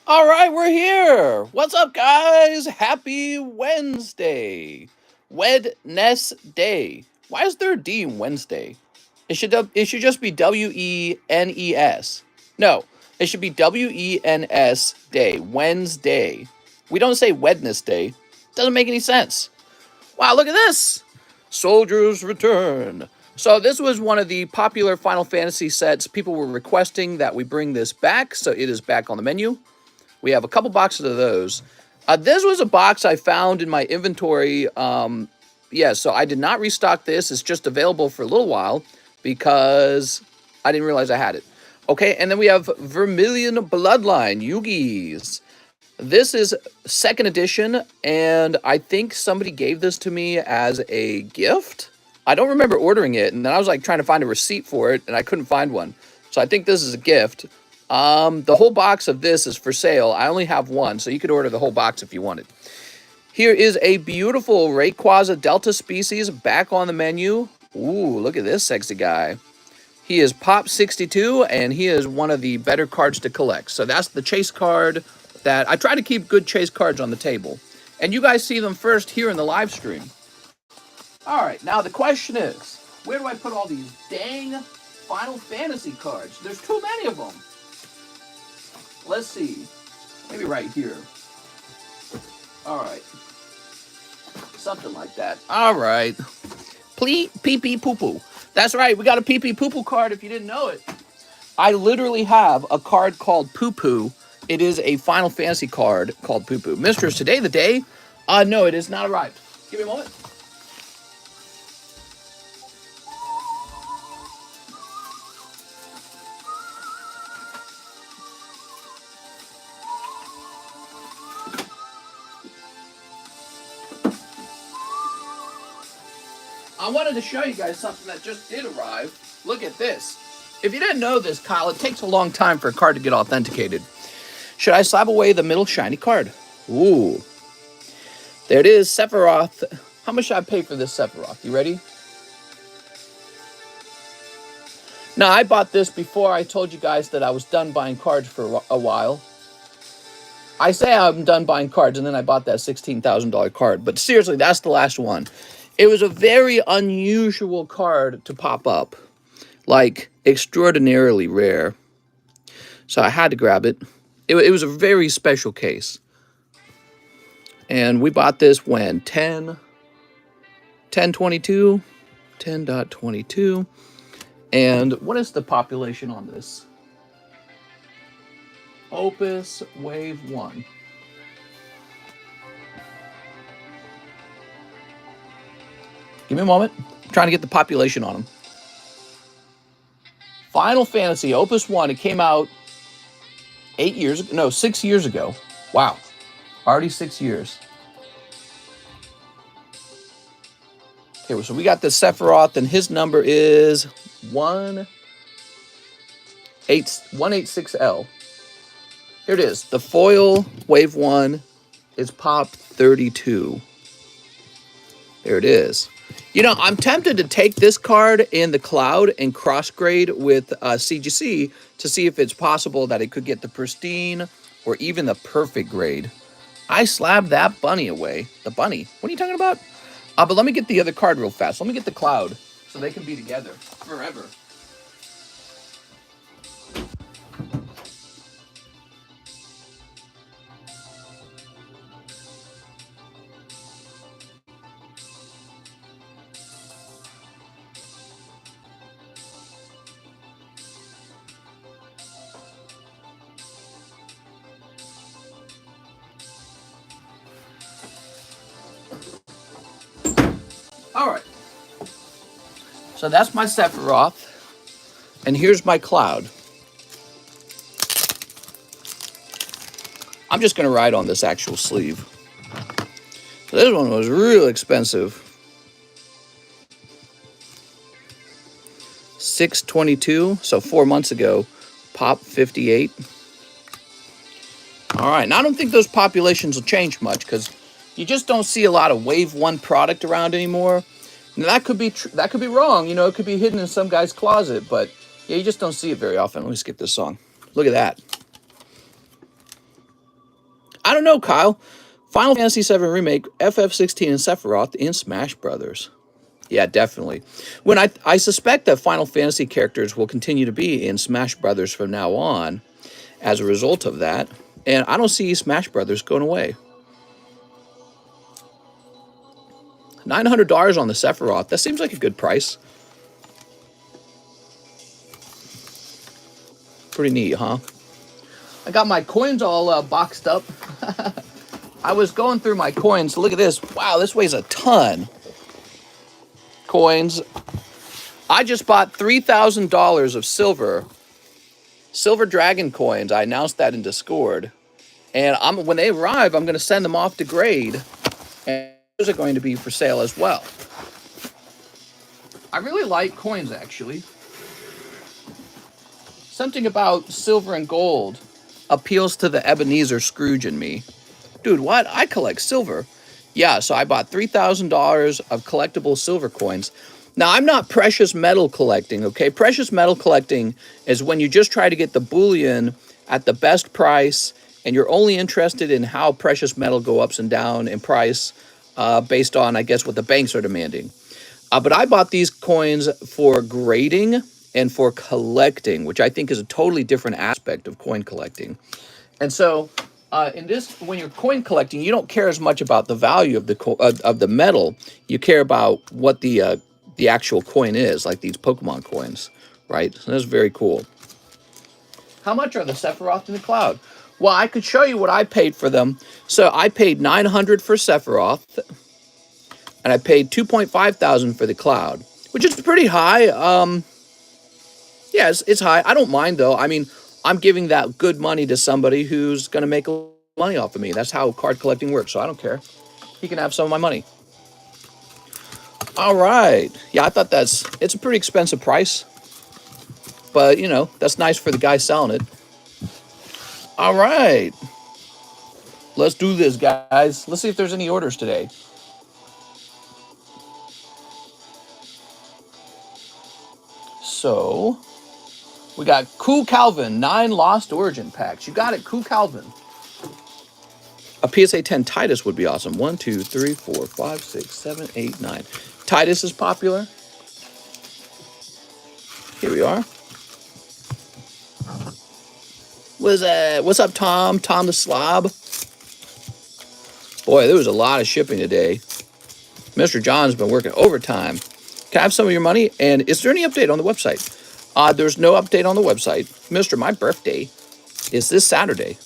All right, we're here. What's up, guys? Happy Wednesday. Wednesday. Why is there a D in Wednesday? It should just be WENES. No, it should be WENS day. Wednesday. We don't say Wednesday. Doesn't make any sense. Wow, look at this. Soldiers Return. So this was one of the popular Final Fantasy sets. People were requesting that we bring this back, so it is back on the menu. We have a couple boxes of those. This was a box I found in my inventory. Yeah, so I did not restock this. It's just available for a little while because I didn't realize I had it. Okay, and then we have Vermilion Bloodline, Yugi's. This is second edition, and I think somebody gave this to me as a gift. I don't remember ordering it, and then I was like trying to find a receipt for it, and I couldn't find one. So I think this is a gift. The whole box of this is for sale. I only have one, so you could order the whole box if you wanted. Here is a beautiful Rayquaza Delta species back on the menu. Ooh, look at this sexy guy. He is Pop 62, and he is one of the better cards to collect. So that's the chase card that I try to keep good chase cards on the table. And you guys see them first here in the live stream. All right, now the question is, where do I put all these dang Final Fantasy cards? There's too many of them. Let's see. Maybe right here. All right. Something like that. All right. Pee-pee poo-poo. That's right. We got a pee-pee poo-poo card if you didn't know it. I literally have a card called Poo-poo. It is a Final Fantasy card called Poo-poo. Mister, is today the day? No, it is not arrived. Give me a moment. I wanted to show you guys something that just did arrive. Look at this. If you didn't know this, Kyle, it takes a long time for a card to get authenticated. Should I slab away the middle shiny card? Ooh. There it is, Sephiroth. How much should I pay for this Sephiroth? You ready? Now, I bought this before I told you guys that I was done buying cards for a while. I say I'm done buying cards, and then I bought that $16,000 card. But seriously, that's the last one. It was a very unusual card to pop up. Like, extraordinarily rare. So I had to grab it. It was a very special case. And we bought this when? 10.22? 10.22. And what is the population on this? Opus Wave 1. Give me a moment. I'm trying to get the population on them. Final Fantasy Opus 1. It came out 6 years ago. Wow. Already 6 years. Okay, so we got the Sephiroth, and his number is 186L. Here it is. The foil Wave 1 is Pop 32. There it is. You know, I'm tempted to take this card in the cloud and cross-grade with CGC to see if it's possible that it could get the pristine or even the perfect grade. I slabbed that bunny away. The bunny? What are you talking about? But let me get the other card real fast. Let me get the cloud so they can be together forever. All right. So that's my Sephiroth. And here's my cloud. I'm just going to ride on this actual sleeve. So this one was real expensive. $622, so 4 months ago. Pop 58. All right, now I don't think those populations will change much because you just don't see a lot of Wave 1 product around anymore. Now, that could be wrong. You know, it could be hidden in some guy's closet, but yeah, you just don't see it very often. Let me skip this song. Look at that. I don't know, Kyle. Final Fantasy VII Remake, FF16, and Sephiroth in Smash Brothers. Yeah, definitely. When I suspect that Final Fantasy characters will continue to be in Smash Brothers from now on as a result of that. And I don't see Smash Brothers going away. $900 on the Sephiroth. That seems like a good price. Pretty neat, huh? I got my coins all boxed up. I was going through my coins. Look at this. Wow, this weighs a ton. Coins. I just bought $3,000 of silver dragon coins. I announced that in Discord. And when they arrive, I'm going to send them off to grade. And those are going to be for sale as well. I really like coins, actually. Something about silver and gold appeals to the Ebenezer Scrooge in me. Dude, what? I collect silver. Yeah, so I bought $3,000 of collectible silver coins. Now, I'm not precious metal collecting, okay? Precious metal collecting is when you just try to get the bullion at the best price, and you're only interested in how precious metal go ups and down in price based on, I guess, what the banks are demanding. But I bought these coins for grading and for collecting, which I think is a totally different aspect of coin collecting. And so, in this, when you're coin collecting, you don't care as much about the value of the metal. You care about what the actual coin is, like these Pokemon coins, right? So that's very cool. How much are the Sephiroth in the cloud? Well, I could show you what I paid for them. So I paid $900 for Sephiroth, and I paid $2,500 for the cloud, which is pretty high. Yeah, it's high. I don't mind though. I mean, I'm giving that good money to somebody who's going to make money off of me. That's how card collecting works, so I don't care. He can have some of my money. All right. Yeah, I thought it's a pretty expensive price. But, you know, that's nice for the guy selling it. All right. Let's do this, guys. Let's see if there's any orders today. So, we got Cool Calvin, 9 Lost Origin packs. You got it, Cool Calvin. A PSA 10 Titus would be awesome. 1, 2, 3, 4, 5, 6, 7, 8, 9. Titus is popular. Here we are. What's up, Tom? Tom the Slab. Boy, there was a lot of shipping today. Mr. John's been working overtime. Can I have some of your money? And is there any update on the website? There's no update on the website. Mr., my birthday is this Saturday.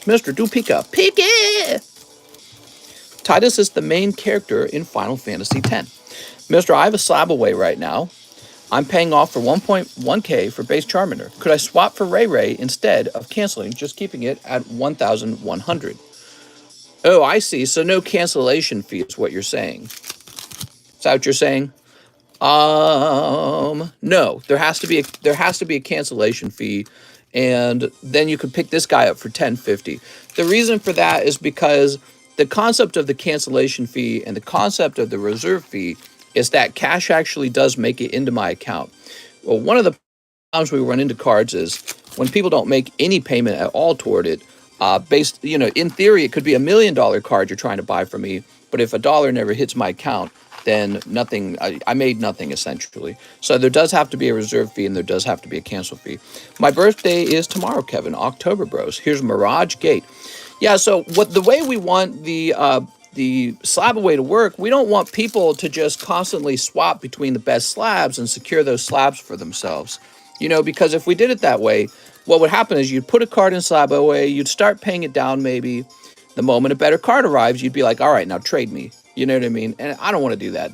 Mr. Do Pika. Pika! Titus is the main character in Final Fantasy X. Mr., I have a slab away right now. I'm paying off for 1.1k for base Charmander. Could I swap for Ray Ray instead of canceling, just keeping it at 1,100? Oh, I see. So no cancellation fee is what you're saying. Is that what you're saying? No. There has to be a cancellation fee, and then you could pick this guy up for 1050. The reason for that is because the concept of the cancellation fee and the concept of the reserve fee is that cash actually does make it into my account. Well, one of the problems we run into cards is when people don't make any payment at all toward it, in theory, it could be $1 million card you're trying to buy from me, but if $1 never hits my account, then nothing, I made nothing essentially. So there does have to be a reserve fee and there does have to be a cancel fee. My birthday is tomorrow, Kevin, October Bros. Here's Mirage Gate. Yeah, so the way we want the slab away to work, we don't want people to just constantly swap between the best slabs and secure those slabs for themselves. You know, because if we did it that way, what would happen is you'd put a card in slab away, you'd start paying it down maybe. The moment a better card arrives, you'd be like, all right, now trade me. You know what I mean? And I don't want to do that.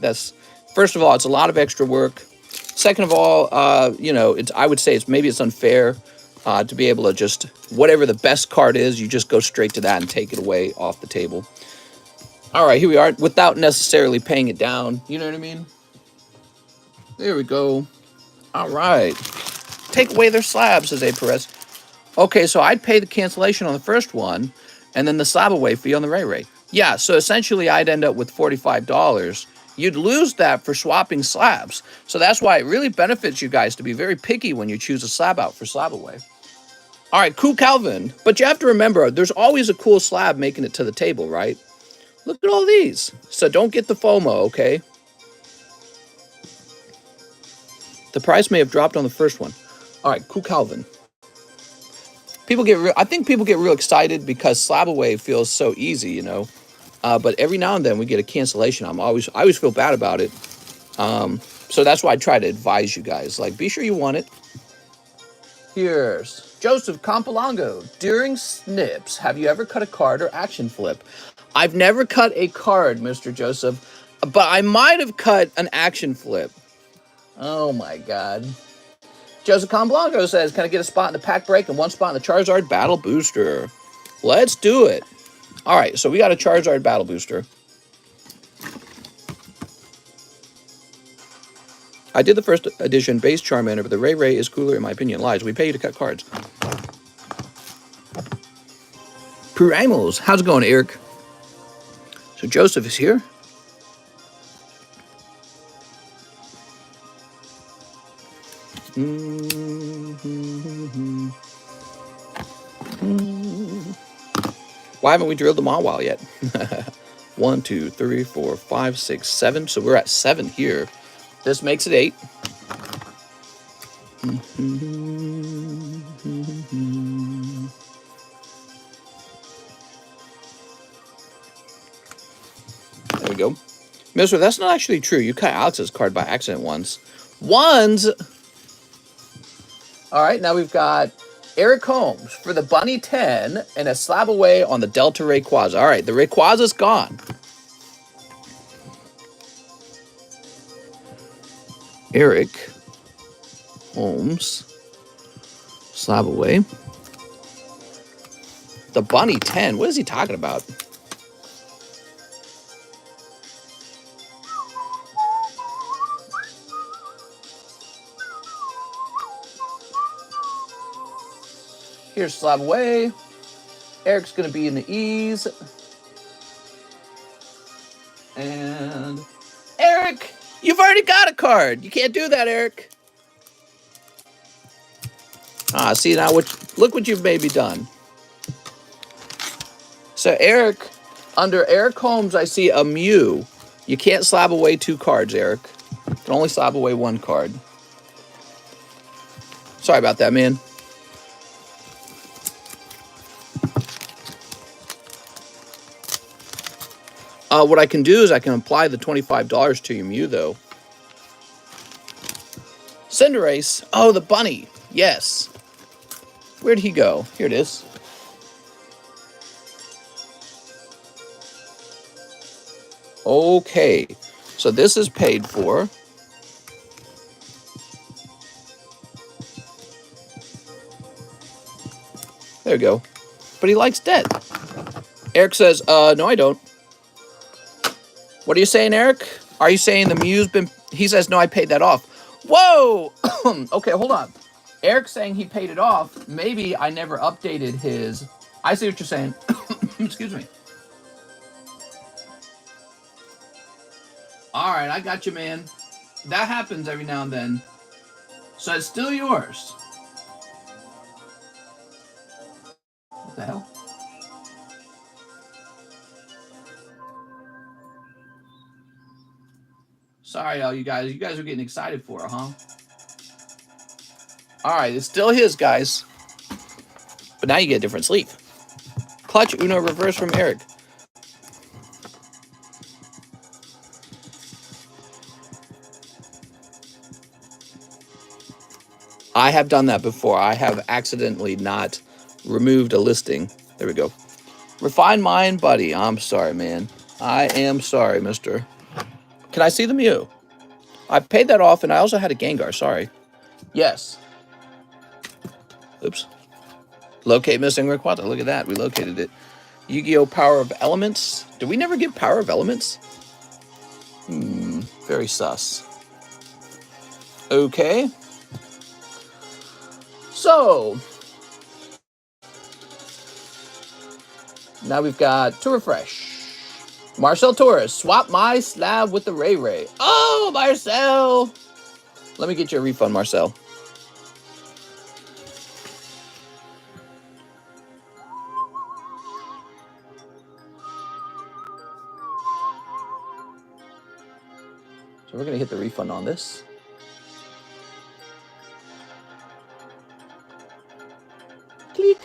First of all, it's a lot of extra work. Second of all, I would say it's unfair to be able to just, whatever the best card is, you just go straight to that and take it away off the table. All right, here we are, without necessarily paying it down. You know what I mean? There we go. All right. Take away their slabs, says A. Perez. Okay, so I'd pay the cancellation on the first one, and then the slab away fee on the Ray Ray. Yeah, so essentially I'd end up with $45. You'd lose that for swapping slabs. So that's why it really benefits you guys to be very picky when you choose a slab out for slab away. All right, cool Calvin. But you have to remember, there's always a cool slab making it to the table, right? Look at all these. So don't get the FOMO, okay? The price may have dropped on the first one. All right, cool Calvin. I think people get real excited because slab away feels so easy, you know. But every now and then we get a cancellation. I always feel bad about it. So that's why I try to advise you guys. Like, be sure you want it. Here's Joseph Campolongo. During snips, have you ever cut a card or action flip? I've never cut a card, Mr. Joseph, but I might have cut an action flip. Oh my God. Joseph Campolongo says, can I get a spot in the pack break and one spot in the Charizard Battle Booster? Let's do it. All right, so we got a Charizard Battle Booster. I did the first edition base Charmander, but the Ray is cooler in my opinion. Lies. We pay you to cut cards. Primals. How's it going, Eric? So Joseph is here. Why haven't we drilled the Mawile yet? 1, 2, 3, 4, 5, 6, 7. So we're at 7 here. This makes it 8. There we go. Mister, that's not actually true. You cut Alex's card by accident once. All right, now we've got Eric Holmes for the Bunny 10 and a slab away on the Delta Rayquaza. All right, the Rayquaza's gone. Eric Holmes, slab away. The Bunny 10, what is he talking about? Here's slab away. Eric's going to be in the E's. And Eric, you've already got a card. You can't do that, Eric. See now, look what you've maybe done. So Eric, under Eric Holmes, I see a Mew. You can't slab away 2 cards, Eric. You can only slab away 1 card. Sorry about that, man. What I can do is I can apply the $25 to your Mew, though. Cinderace. Oh, the bunny. Yes. Where'd he go? Here it is. Okay. So this is paid for. There we go. But he likes debt. Eric says, no, I don't. What are you saying, Eric? Are you saying the Mew's been... He says, no, I paid that off. Whoa! Okay, hold on. Eric's saying he paid it off. Maybe I never updated his... I see what you're saying. Excuse me. All right, I got you, man. That happens every now and then. So it's still yours. What the hell? Sorry, all you guys. You guys are getting excited for it, huh? All right, it's still his, guys. But now you get a different sleeve. Clutch Uno reverse from Eric. I have done that before. I have accidentally not removed a listing. There we go. Refine Mind, buddy. I'm sorry, man. I am sorry, mister. Can I see the Mew? I paid that off, and I also had a Gengar. Sorry. Yes. Oops. Locate missing Rayquaza. Look at that. We located it. Yu-Gi-Oh! Power of Elements. Did we never get Power of Elements? Very sus. Okay. So. Now we've got, to refresh, Marcel Torres. Swap my slab with the Ray. Oh, Marcel. Let me get you a refund, Marcel. So we're going to hit the refund on this. Click.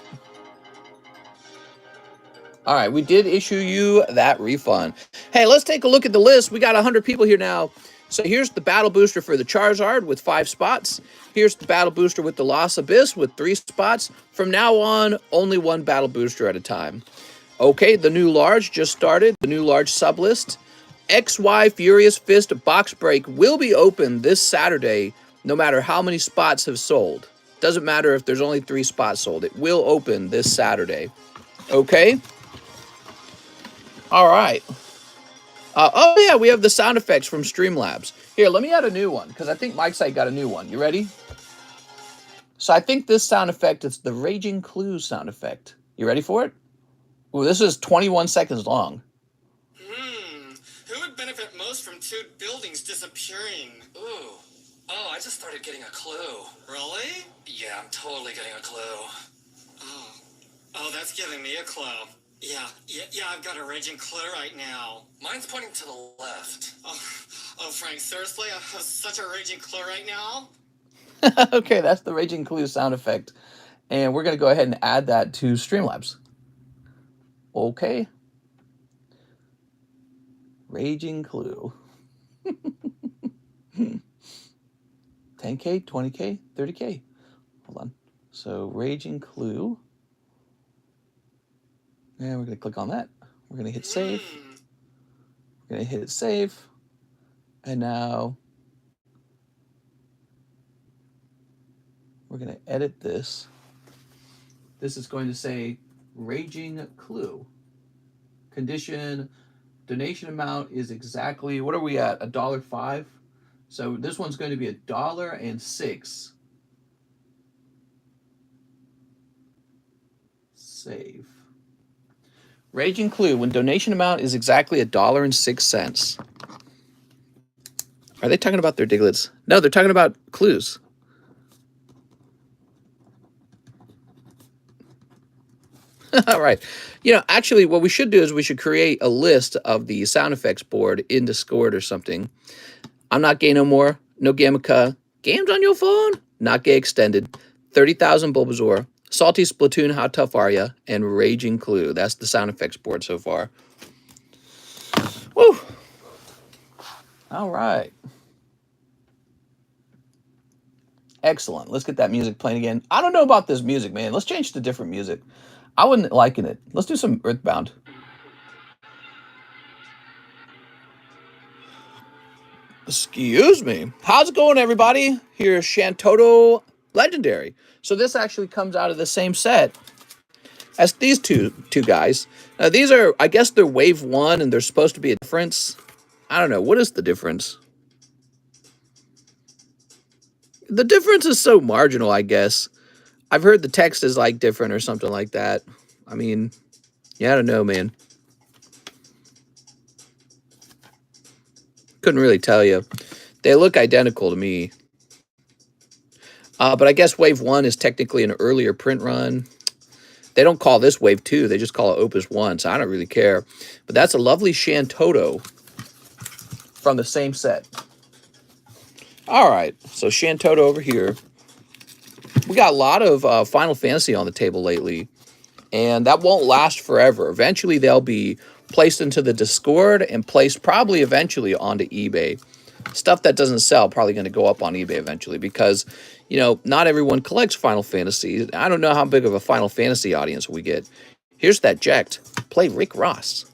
All right, we did issue you that refund. Hey, let's take a look at the list. We got 100 people here now. So here's the battle booster for the Charizard with 5 spots. Here's the battle booster with the Lost Abyss with 3 spots. From now on, only 1 battle booster at a time. Okay, the new large just started. The new large sublist. XY Furious Fist box break will be open this Saturday, no matter how many spots have sold. Doesn't matter if there's only 3 spots sold. It will open this Saturday. Okay? All right. Oh, yeah, we have the sound effects from Streamlabs. Here, let me add a new one, because I think Mike's site got a new one. You ready? So I think this sound effect is the Raging Clue sound effect. You ready for it? Ooh, this is 21 seconds long. Who would benefit most from 2 buildings disappearing? Ooh. Oh, I just started getting a clue. Really? Yeah, I'm totally getting a clue. Oh, that's giving me a clue. Yeah, I've got a raging clue right now. Mine's pointing to the left. Oh, Frank, seriously? I have such a raging clue right now? Okay, that's the Raging Clue sound effect. And we're going to go ahead and add that to Streamlabs. Okay. Raging Clue. 10K, 20K, 30K. Hold on. So, Raging Clue. And we're going to click on that. We're going to hit save. We're going to hit save. And now we're going to edit this. This is going to say Raging Clue. Condition, donation amount is exactly, what are we at? $1.05. So this one's going to be $1.06. Save. Raging Clue, when donation amount is exactly $1.06. Are they talking about their Diglets? No, they're talking about clues. All right. You know, actually, what we should do is we should create a list of the sound effects board in Discord or something. I'm not gay no more. No Gamaka. Games on your phone? Not gay extended. 30,000 Bulbasaur. Salty Splatoon, How Tough Are Ya? And Raging Clue. That's the sound effects board so far. Woo! All right. Excellent. Let's get that music playing again. I don't know about this music, man. Let's change to different music. I wouldn't liking it. Let's do some Earthbound. Excuse me. How's it going, everybody? Here's Shantoto Legendary. So this actually comes out of the same set as these two guys. Now, these are, I guess they're wave 1, and there's supposed to be a difference. I don't know. What is the difference? The difference is so marginal, I guess. I've heard the text is like different or something like that. I mean, yeah, I don't know, man. Couldn't really tell you. They look identical to me. But I guess Wave 1 is technically an earlier print run. They don't call this Wave 2. They just call it Opus 1, so I don't really care. But that's a lovely Shantoto from the same set. All right, so Shantoto over here. We got a lot of Final Fantasy on the table lately, and that won't last forever. Eventually, they'll be placed into the Discord and placed probably eventually onto eBay. Stuff that doesn't sell probably going to go up on eBay eventually because, you know, not everyone collects Final Fantasy. I don't know how big of a Final Fantasy audience we get. Here's that Ject. Play Rick Ross.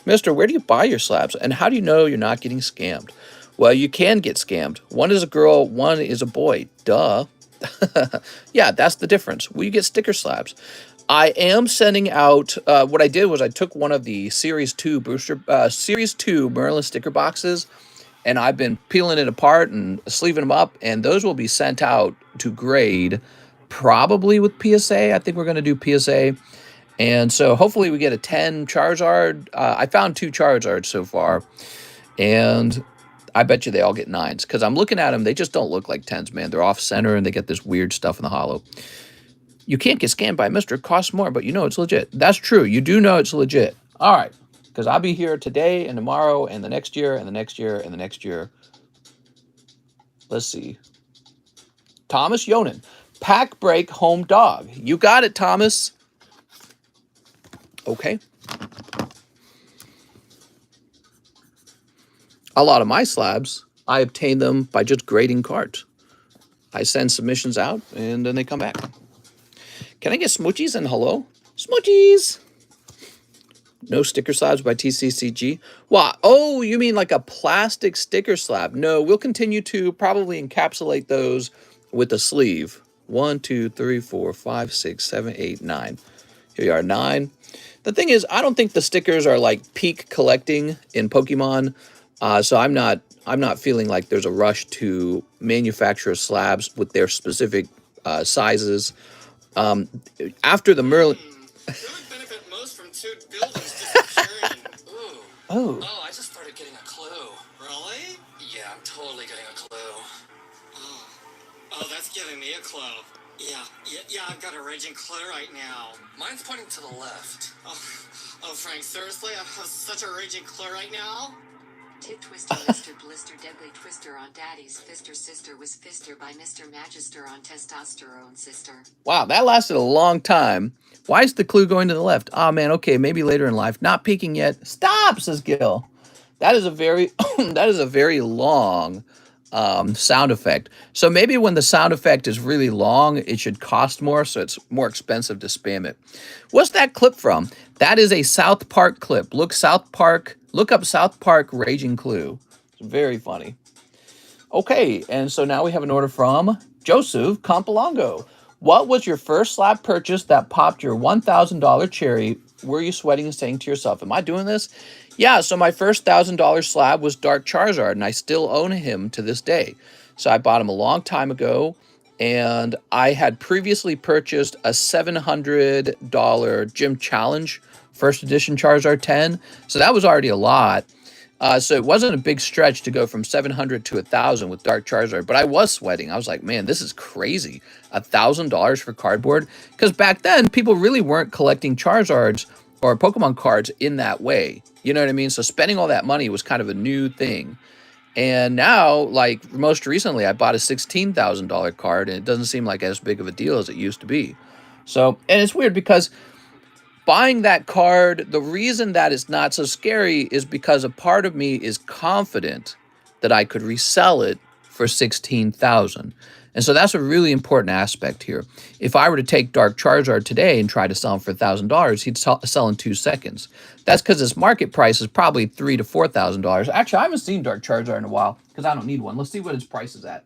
Mister, where do you buy your slabs, and how do you know you're not getting scammed? Well, you can get scammed. One is a girl, one is a boy. Duh. Yeah, that's the difference. Well, you get sticker slabs. I am sending out, what I did was I took one of the Series 2 Series 2 Merlin sticker boxes, and I've been peeling it apart and sleeving them up, and those will be sent out to grade probably with PSA. I think we're going to do PSA. And so hopefully we get a 10 Charizard. I found 2 Charizards so far, and I bet you they all get 9s because I'm looking at them. They just don't look like 10s, man. They're off center and they get this weird stuff in the hollow. You can't get scammed by Mister. It costs more, but you know it's legit. That's true. You do know it's legit. All right. Because I'll be here today and tomorrow and the next year and the next year and the next year. Let's see. Thomas Yonan. Pack break home dog. You got it, Thomas. Okay. A lot of my slabs, I obtain them by just grading cards. I send submissions out, and then they come back. Can I get smoochies and hello? Smoochies! No sticker slabs by TCCG. What? Oh, you mean like a plastic sticker slab? No, we'll continue to probably encapsulate those with a sleeve. 1, 2, 3, 4, 5, 6, 7, 8, 9. Here we are, 9. The thing is, I don't think the stickers are like peak collecting in Pokemon, so I'm not feeling like there's a rush to manufacture slabs with their specific sizes. After the Merlin. You would benefit most from 2 buildings disappearing. Ooh. Oh. Oh, I just started getting a clue. Really? Yeah, I'm totally getting a clue. Oh, that's giving me a clue. Yeah, I've got a raging clue right now. Mine's pointing to the left. Oh, Frank, seriously? I have such a raging clue right now? Tip twister, Mr. Blister, deadly twister on daddy's fister, sister was fister by Mr. Magister on testosterone sister. Wow, that lasted a long time. Why is the clue going to the left? Oh man, okay, maybe later in life. Not peaking yet. Stop, says Gil. That is a very that is a very long sound effect. So maybe when the sound effect is really long, it should cost more, so it's more expensive to spam it. What's that clip from? That is a South Park clip. Look up South Park Raging Clue. It's very funny. Okay, and so now we have an order from Joseph Campolongo. What was your first slab purchase that popped your $1,000 cherry? Were you sweating and saying to yourself, am I doing this? Yeah, so my first $1,000 slab was Dark Charizard, and I still own him to this day. So I bought him a long time ago, and I had previously purchased a $700 Gym Challenge first edition Charizard 10, so that was already a lot. So it wasn't a big stretch to go from 700 to 1,000 with Dark Charizard, but I was sweating. I was like, man, this is crazy. $1,000 for cardboard? Because back then, people really weren't collecting Charizards or Pokemon cards in that way. You know what I mean? So spending all that money was kind of a new thing. And now, like most recently, I bought a $16,000 card, and it doesn't seem like as big of a deal as it used to be. So, and it's weird because buying that card, the reason that it's not so scary is because a part of me is confident that I could resell it for $16,000. And so that's a really important aspect here. If I were to take Dark Charizard today and try to sell him for $1,000, he'd sell in 2 seconds. That's because his market price is probably $3,000 to $4,000. Actually, I haven't seen Dark Charizard in a while because I don't need one. Let's see what his price is at.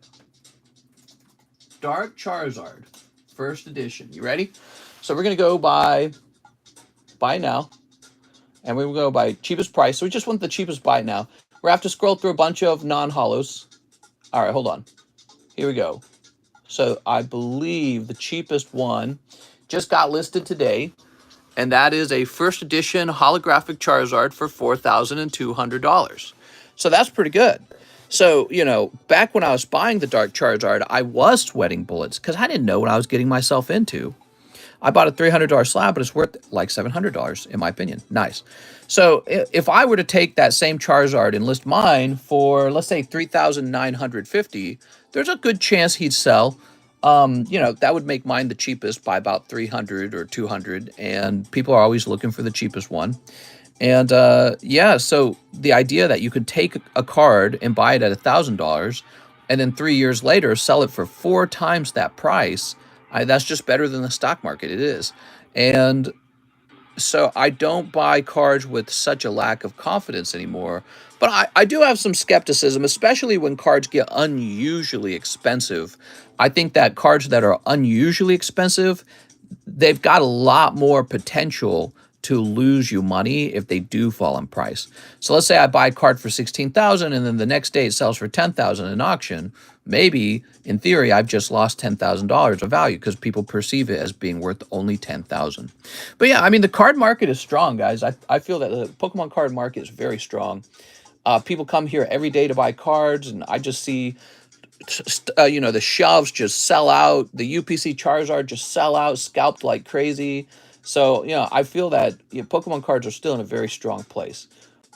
Dark Charizard, first edition. You ready? So we're going to go by now, and we will go by cheapest price. So we just want the cheapest buy now. We're going to have to scroll through a bunch of non-hollows. All right, hold on. Here we go. So I believe the cheapest one just got listed today, and that is a first edition holographic Charizard for $4,200. So that's pretty good. So, you know, back when I was buying the Dark Charizard, I was sweating bullets because I didn't know what I was getting myself into. I bought a $300 slab, but it's worth like $700 in my opinion. Nice. So if I were to take that same Charizard and list mine for, let's say, $3,950, there's a good chance he'd sell. You know, that would make mine the cheapest by about $300 or $200, and people are always looking for the cheapest one. And yeah, so the idea that you could take a card and buy it at $1,000, and then 3 years later sell it for 4 times that price, that's just better than the stock market. It is. And so I don't buy cards with such a lack of confidence anymore. But I do have some skepticism, especially when cards get unusually expensive. I think that cards that are unusually expensive, they've got a lot more potential to lose you money if they do fall in price. So let's say I buy a card for $16,000 and then the next day it sells for $10,000 in auction. Maybe, in theory, I've just lost $10,000 of value because people perceive it as being worth only $10,000. But yeah, I mean, the card market is strong, guys. I feel that the Pokemon card market is very strong. People come here every day to buy cards, and I just see, you know, the shelves just sell out. The UPC Charizard just sell out, scalped like crazy. So, you know, I feel that Pokemon cards are still in a very strong place.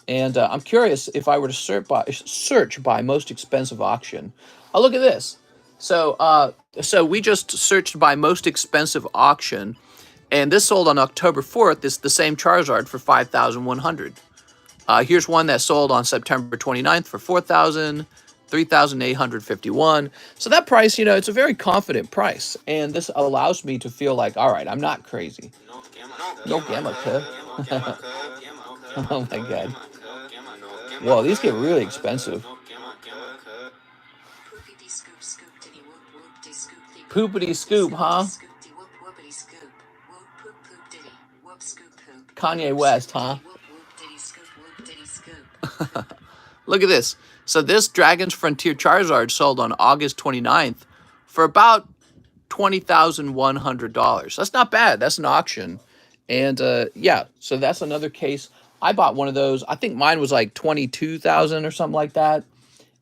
And I'm curious if I were to search by most expensive auction. Oh, look at this. So we just searched by most expensive auction, and this sold on October 4th. It's the same Charizard for 5,100. Here's one that sold on September 29th for 4,000, 3,851. So that price, it's a very confident price, and this allows me to feel like, all right, I'm not crazy. No gamma cub. Oh my god. Whoa, these get really expensive. Poopity scoop, huh? Kanye West, huh? Look at this. So this Dragon's Frontier Charizard sold on August 29th for about $20,100. That's not bad. That's an auction. And yeah, so that's another case. I bought one of those. I think mine was like 22,000 or something like that.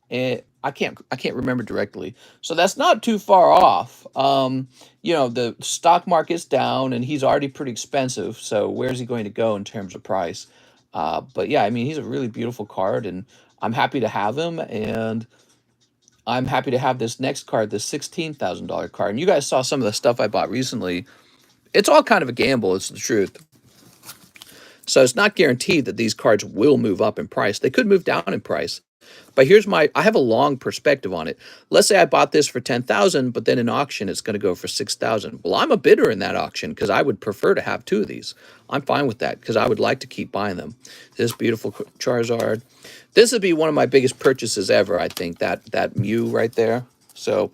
And I can't remember directly. So that's not too far off. The stock market's down and he's already pretty expensive. So where's he going to go in terms of price? But yeah, I mean, he's a really beautiful card, and I'm happy to have him, and I'm happy to have this next card, the $16,000 card. And you guys saw some of the stuff I bought recently. It's all kind of a gamble, it's the truth. So it's not guaranteed that these cards will move up in price. They could move down in price. But I have a long perspective on it. Let's say I bought this for 10,000, but then in auction it's going to go for 6,000. Well, I'm a bidder in that auction because I would prefer to have two of these. I'm fine with that because I would like to keep buying them. This beautiful Charizard. This would be one of my biggest purchases ever, I think, that Mew right there. So,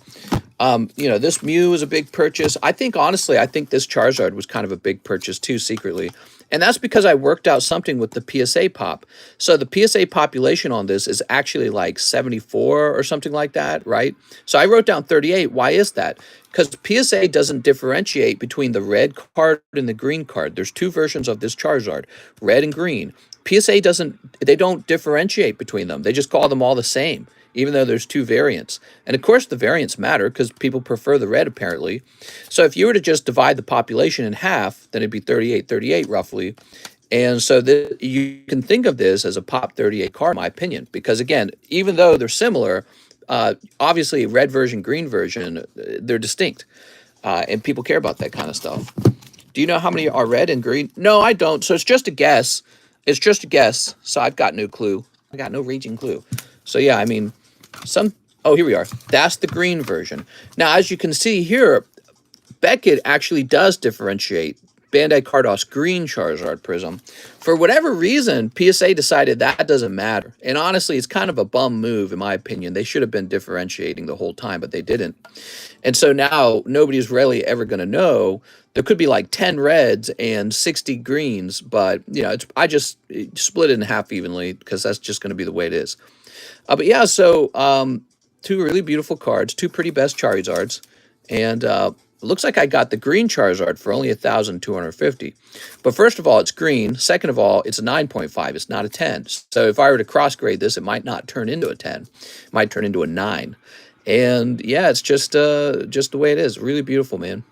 this Mew is a big purchase. Honestly, I think this Charizard was kind of a big purchase too, secretly. And that's because I worked out something with the PSA pop. So the PSA population on this is actually like 74 or something like that, right? So I wrote down 38. Why is that? Because PSA doesn't differentiate between the red card and the green card. There's two versions of this Charizard, red and green. PSA they don't differentiate between them. They just call them all the same, even though there's two variants. And of course the variants matter because people prefer the red apparently. So if you were to just divide the population in half, then it'd be 38 roughly. And so you can think of this as a pop 38 card, in my opinion, because again, even though they're similar, obviously red version, green version, they're distinct. And people care about that kind of stuff. Do you know how many are red and green? No, I don't. So it's just a guess. It's just a guess. So I've got no clue. I got no raging clue. So yeah, I mean, oh, here we are. That's the green version. Now, as you can see here, Beckett actually does differentiate Bandai Cardos Green Charizard Prism. For whatever reason, PSA decided that doesn't matter. And honestly, it's kind of a bum move, in my opinion. They should have been differentiating the whole time, but they didn't. And so now nobody's really ever going to know. There could be like 10 reds and 60 greens, but I just split it in half evenly because that's just going to be the way it is. But yeah, so two really beautiful cards, two pretty best Charizards, and it looks like I got the green Charizard for only 1,250. But first of all, it's green. Second of all, it's a 9.5. It's not a 10. So if I were to cross grade this, it might not turn into a 10. It might turn into a 9. And yeah, it's just the way it is. Really beautiful, man.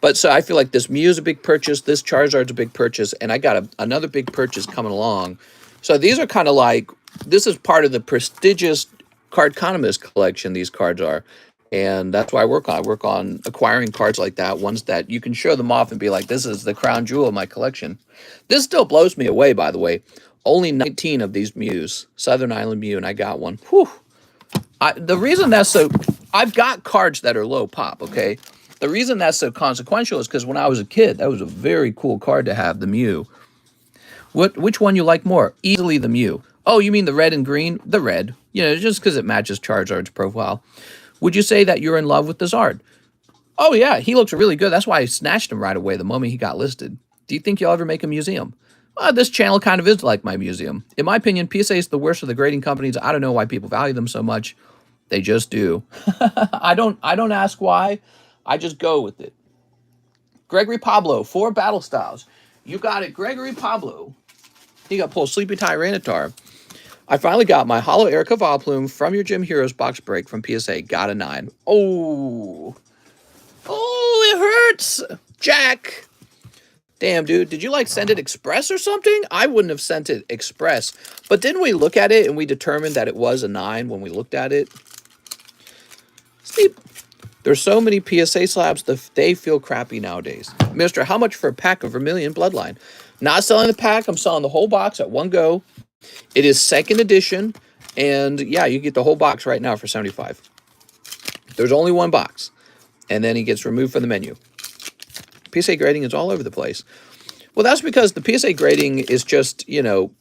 But so I feel like this Mew is a big purchase. This Charizard's a big purchase, and I got another big purchase coming along. So these are kind of like, this is part of the prestigious Cardconomist collection, these cards are. And that's what I work on. I work on acquiring cards like that, ones that you can show them off and be like, this is the crown jewel of my collection. This still blows me away, by the way. Only 19 of these Mews, Southern Island Mew, and I got one. Whew. The reason that's so, I've got cards that are low pop, okay? The reason that's so consequential is because when I was a kid, that was a very cool card to have, the Mew. Which one you like more? Easily the Mew. Oh, you mean the red and green? The red. Just because it matches Charizard's profile. Would you say that you're in love with the Zard? Oh, yeah, he looks really good. That's why I snatched him right away the moment he got listed. Do you think you'll ever make a museum? This channel kind of is like my museum. In my opinion, PSA is the worst of the grading companies. I don't know why people value them so much. They just do. I don't ask why. I just go with it. Gregory Pablo, 4 battle styles. You got it, Gregory Pablo. You got pulled Sleepy Tyranitar. I finally got my Hollow Erica Vileplume from your Gym Heroes box break from PSA. Got a 9. Oh, it hurts. Jack. Damn, dude, did you like send it express or something? I wouldn't have sent it express. But didn't we look at it and we determined that it was a 9 when we looked at it? Sleep. There's so many PSA slabs that they feel crappy nowadays. Mister, how much for a pack of Vermilion Bloodline? Not selling the pack. I'm selling the whole box at one go. It is 2nd edition. And yeah, you get the whole box right now for 75. There's only one box. And then he gets removed from the menu. PSA grading is all over the place. Well, that's because the PSA grading is just, you know,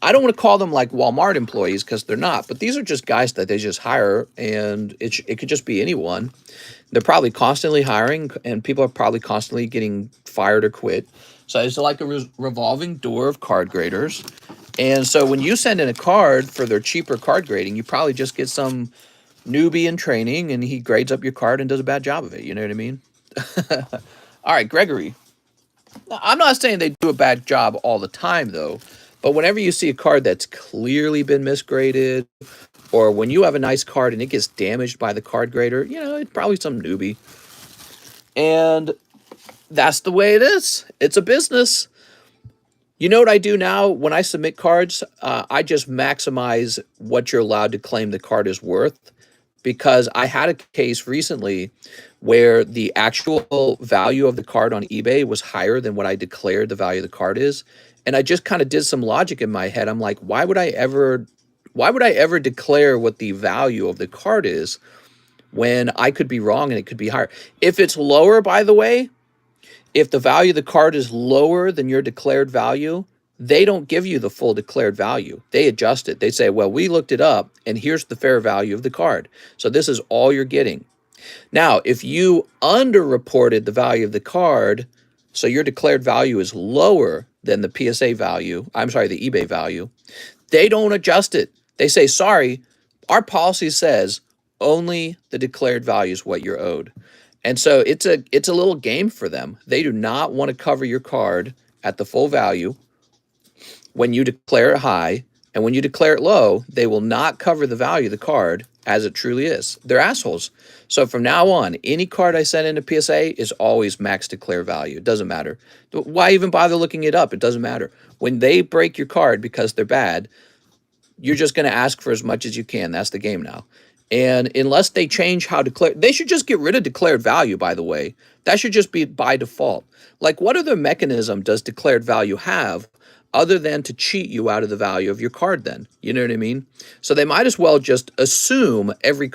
I don't want to call them like Walmart employees because they're not, but these are just guys that they just hire, and it could just be anyone. They're probably constantly hiring, and people are probably constantly getting fired or quit. So it's like a revolving door of card graders. And so when you send in a card for their cheaper card grading, you probably just get some newbie in training, and he grades up your card and does a bad job of it. You know what I mean? All right, Gregory. Now, I'm not saying they do a bad job all the time, though. But whenever you see a card that's clearly been misgraded, or when you have a nice card and it gets damaged by the card grader, you know, it's probably some newbie. And that's the way it is. It's a business. You know what I do now? When I submit cards, I just maximize what you're allowed to claim the card is worth. Because I had a case recently where the actual value of the card on eBay was higher than what I declared the value of the card is. And I just kind of did some logic in my head. I'm like, why would I ever declare what the value of the card is when I could be wrong and it could be higher? If it's lower, by the way, if the value of the card is lower than your declared value, they don't give you the full declared value. They adjust it. They say, well, we looked it up and here's the fair value of the card. So this is all you're getting. Now, if you underreported the value of the card, so your declared value is lower than the PSA value, I'm sorry, the eBay value, they don't adjust it. They say, sorry, our policy says only the declared value is what you're owed. And so it's a little game for them. They do not want to cover your card at the full value when you declare it high, and when you declare it low, they will not cover the value of the card as it truly is. They're assholes. So from now on, any card I send into PSA is always max declare value. It doesn't matter. Why even bother looking it up? It doesn't matter. When they break your card because they're bad, you're just going to ask for as much as you can. That's the game now. And unless they change how declare, they should just get rid of declared value, by the way. That should just be by default. Like, what other mechanism does declared value have other than to cheat you out of the value of your card then? You know what I mean? So they might as well just assume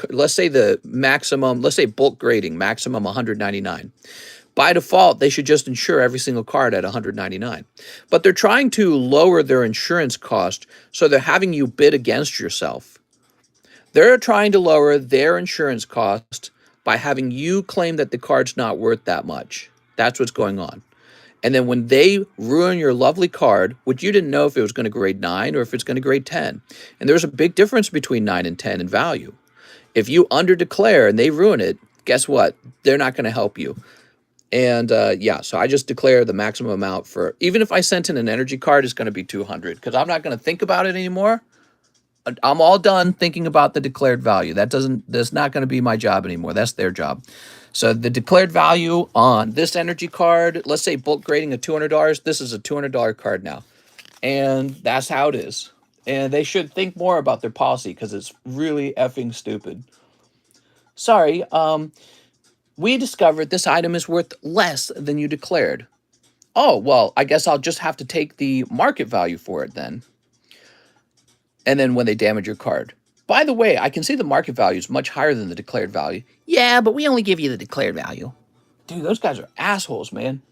let's say the maximum, let's say bulk grading, maximum 199. By default, they should just insure every single card at 199. But they're trying to lower their insurance cost, so they're having you bid against yourself. They're trying to lower their insurance cost by having you claim that the card's not worth that much. That's what's going on. And then when they ruin your lovely card, which you didn't know if it was going to grade 9 or if it's going to grade 10. And there's a big difference between 9 and 10 in value. If you underdeclare and they ruin it, guess what? They're not going to help you. And yeah, so I just declare the maximum amount for, even if I sent in an energy card, it's going to be 200 because I'm not going to think about it anymore. I'm all done thinking about the declared value. That's not going to be my job anymore. That's their job. So the declared value on this energy card, let's say bulk grading of $200, this is a $200 card now. And that's how it is. And they should think more about their policy because it's really effing stupid. Sorry, we discovered this item is worth less than you declared. Oh, well, I guess I'll just have to take the market value for it then. And then when they damage your card. By the way, I can see the market value is much higher than the declared value. Yeah, but we only give you the declared value. Dude, those guys are assholes, man.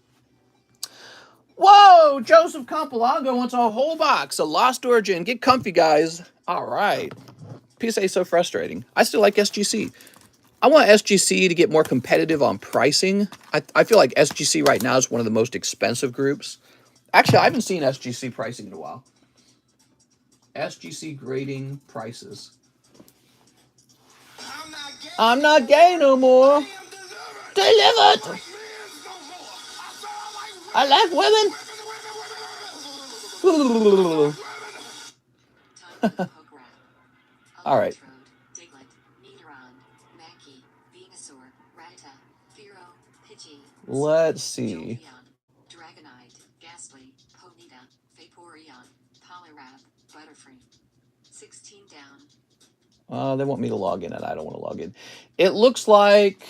Whoa, Joseph Campolago wants a whole box of Lost Origin. Get comfy, guys. All right. PSA is so frustrating. I still like SGC. I want SGC to get more competitive on pricing. I feel like SGC right now is one of the most expensive groups. Actually, I haven't seen SGC pricing in a while. SGC grading prices. I'm not gay no more. Delivered. I like women. All right. Let's see. Vaporeon, Polyrab, Butterfree. 16 down. They want me to log in, and I don't want to log in. It looks like,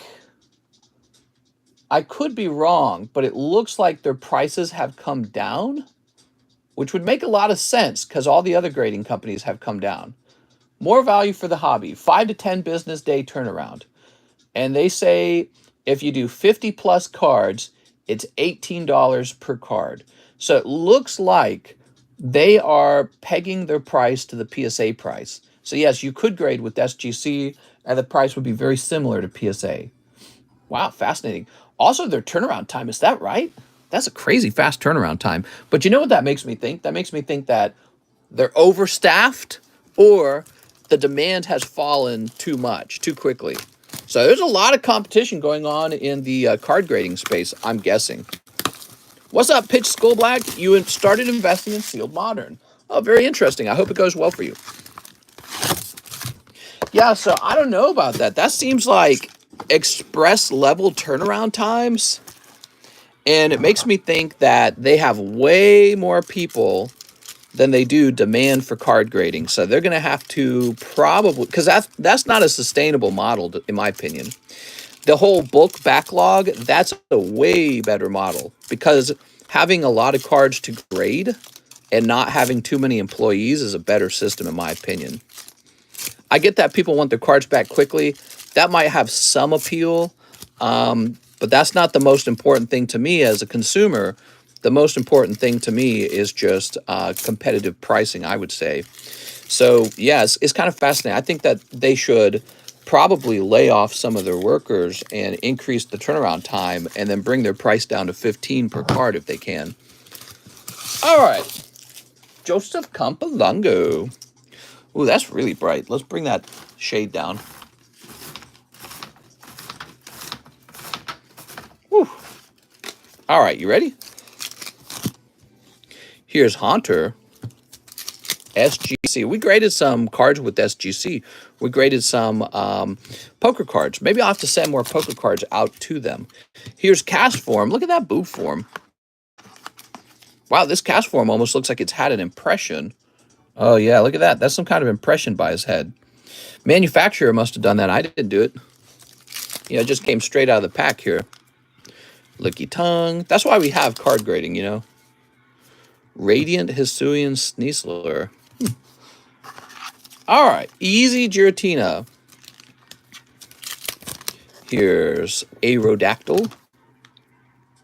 I could be wrong, but it looks like their prices have come down, which would make a lot of sense because all the other grading companies have come down. More value for the hobby, 5 to 10 business day turnaround. And they say if you do 50 plus cards, it's $18 per card. So it looks like they are pegging their price to the PSA price. So yes, you could grade with SGC and the price would be very similar to PSA. Wow, fascinating. Also, their turnaround time, is that right? That's a crazy fast turnaround time. But you know what that makes me think? That makes me think that they're overstaffed or the demand has fallen too much, too quickly. So there's a lot of competition going on in the card grading space, I'm guessing. What's up, Pitch Skull Black? You started investing in Sealed Modern. Oh, very interesting. I hope it goes well for you. Yeah, so I don't know about that. That seems like express level turnaround times. And it makes me think that they have way more people than they do demand for card grading. So they're going to have to probably, because that's not a sustainable model, in my opinion. The whole bulk backlog, that's a way better model because having a lot of cards to grade and not having too many employees is a better system, in my opinion. I get that people want their cards back quickly. That might have some appeal, but that's not the most important thing to me as a consumer. The most important thing to me is just competitive pricing, I would say. So, yes, it's kind of fascinating. I think that they should probably lay off some of their workers and increase the turnaround time and then bring their price down to 15 per card if they can. All right. Joseph Campalongo. Ooh, that's really bright. Let's bring that shade down. Whew. All right, you ready? Here's Haunter. SGC. We graded some cards with SGC. We graded some poker cards. Maybe I'll have to send more poker cards out to them. Here's Cast Form. Look at that booth form. Wow, this Cast Form almost looks like it's had an impression. Oh, yeah, look at that. That's some kind of impression by his head. Manufacturer must have done that. I didn't do it. Yeah, it just came straight out of the pack here. Licky tongue. That's why we have card grading, you know. Radiant Hisuian Sneasler. All right, Easy Giratina. Here's Aerodactyl.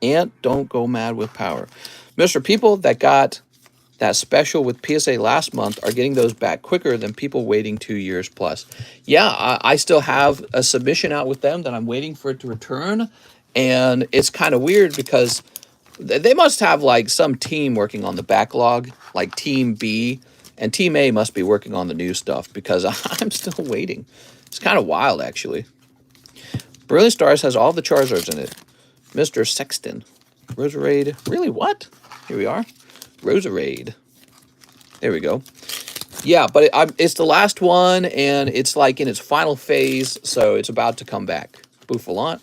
Ant, don't go mad with power. Mr. People that got that special with PSA last month are getting those back quicker than people waiting 2 years plus. Yeah, I still have a submission out with them that I'm waiting for it to return. And it's kind of weird because they must have like some team working on the backlog, like Team B. And Team A must be working on the new stuff because I'm still waiting. It's kind of wild, actually. Brilliant Stars has all the Charizards in it. Mr. Sexton. Roserade. Really, what? Here we are. Roserade. There we go. Yeah, but it's the last one, and it's like in its final phase, so it's about to come back. Bouffalant.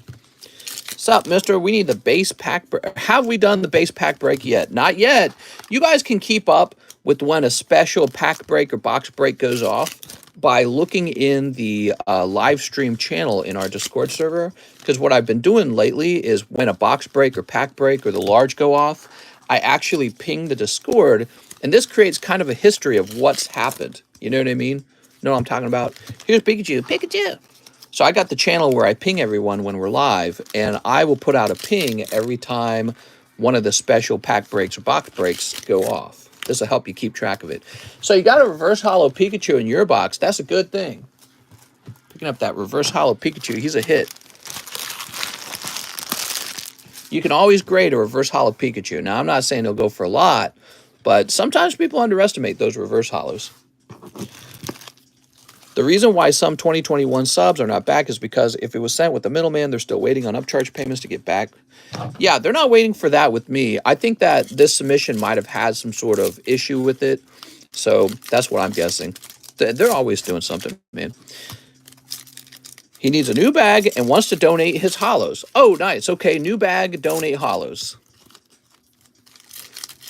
What's up, mister? We need the base pack break. Have we done the base pack break yet? Not yet. You guys can keep up with when a special pack break or box break goes off by looking in the live stream channel in our Discord server. Because what I've been doing lately is when a box break or pack break or the large go off, I actually ping the Discord, and this creates kind of a history of what's happened. You know what I mean? You know what I'm talking about? Here's Pikachu. Pikachu! So I got the channel where I ping everyone when we're live, and I will put out a ping every time one of the special pack breaks or box breaks go off. This will help you keep track of it. So you got a reverse holo Pikachu in your box. That's a good thing. Picking up that reverse holo Pikachu, he's a hit. You can always grade a reverse holo Pikachu. Now, I'm not saying he'll go for a lot, but sometimes people underestimate those reverse holos. The reason why some 2021 subs are not back is because if it was sent with the middleman, they're still waiting on upcharge payments to get back. Yeah, they're not waiting for that with me. I think that this submission might have had some sort of issue with it. So that's what I'm guessing. They're always doing something, man. He needs a new bag and wants to donate his holos. Oh, nice. Okay, new bag, donate holos.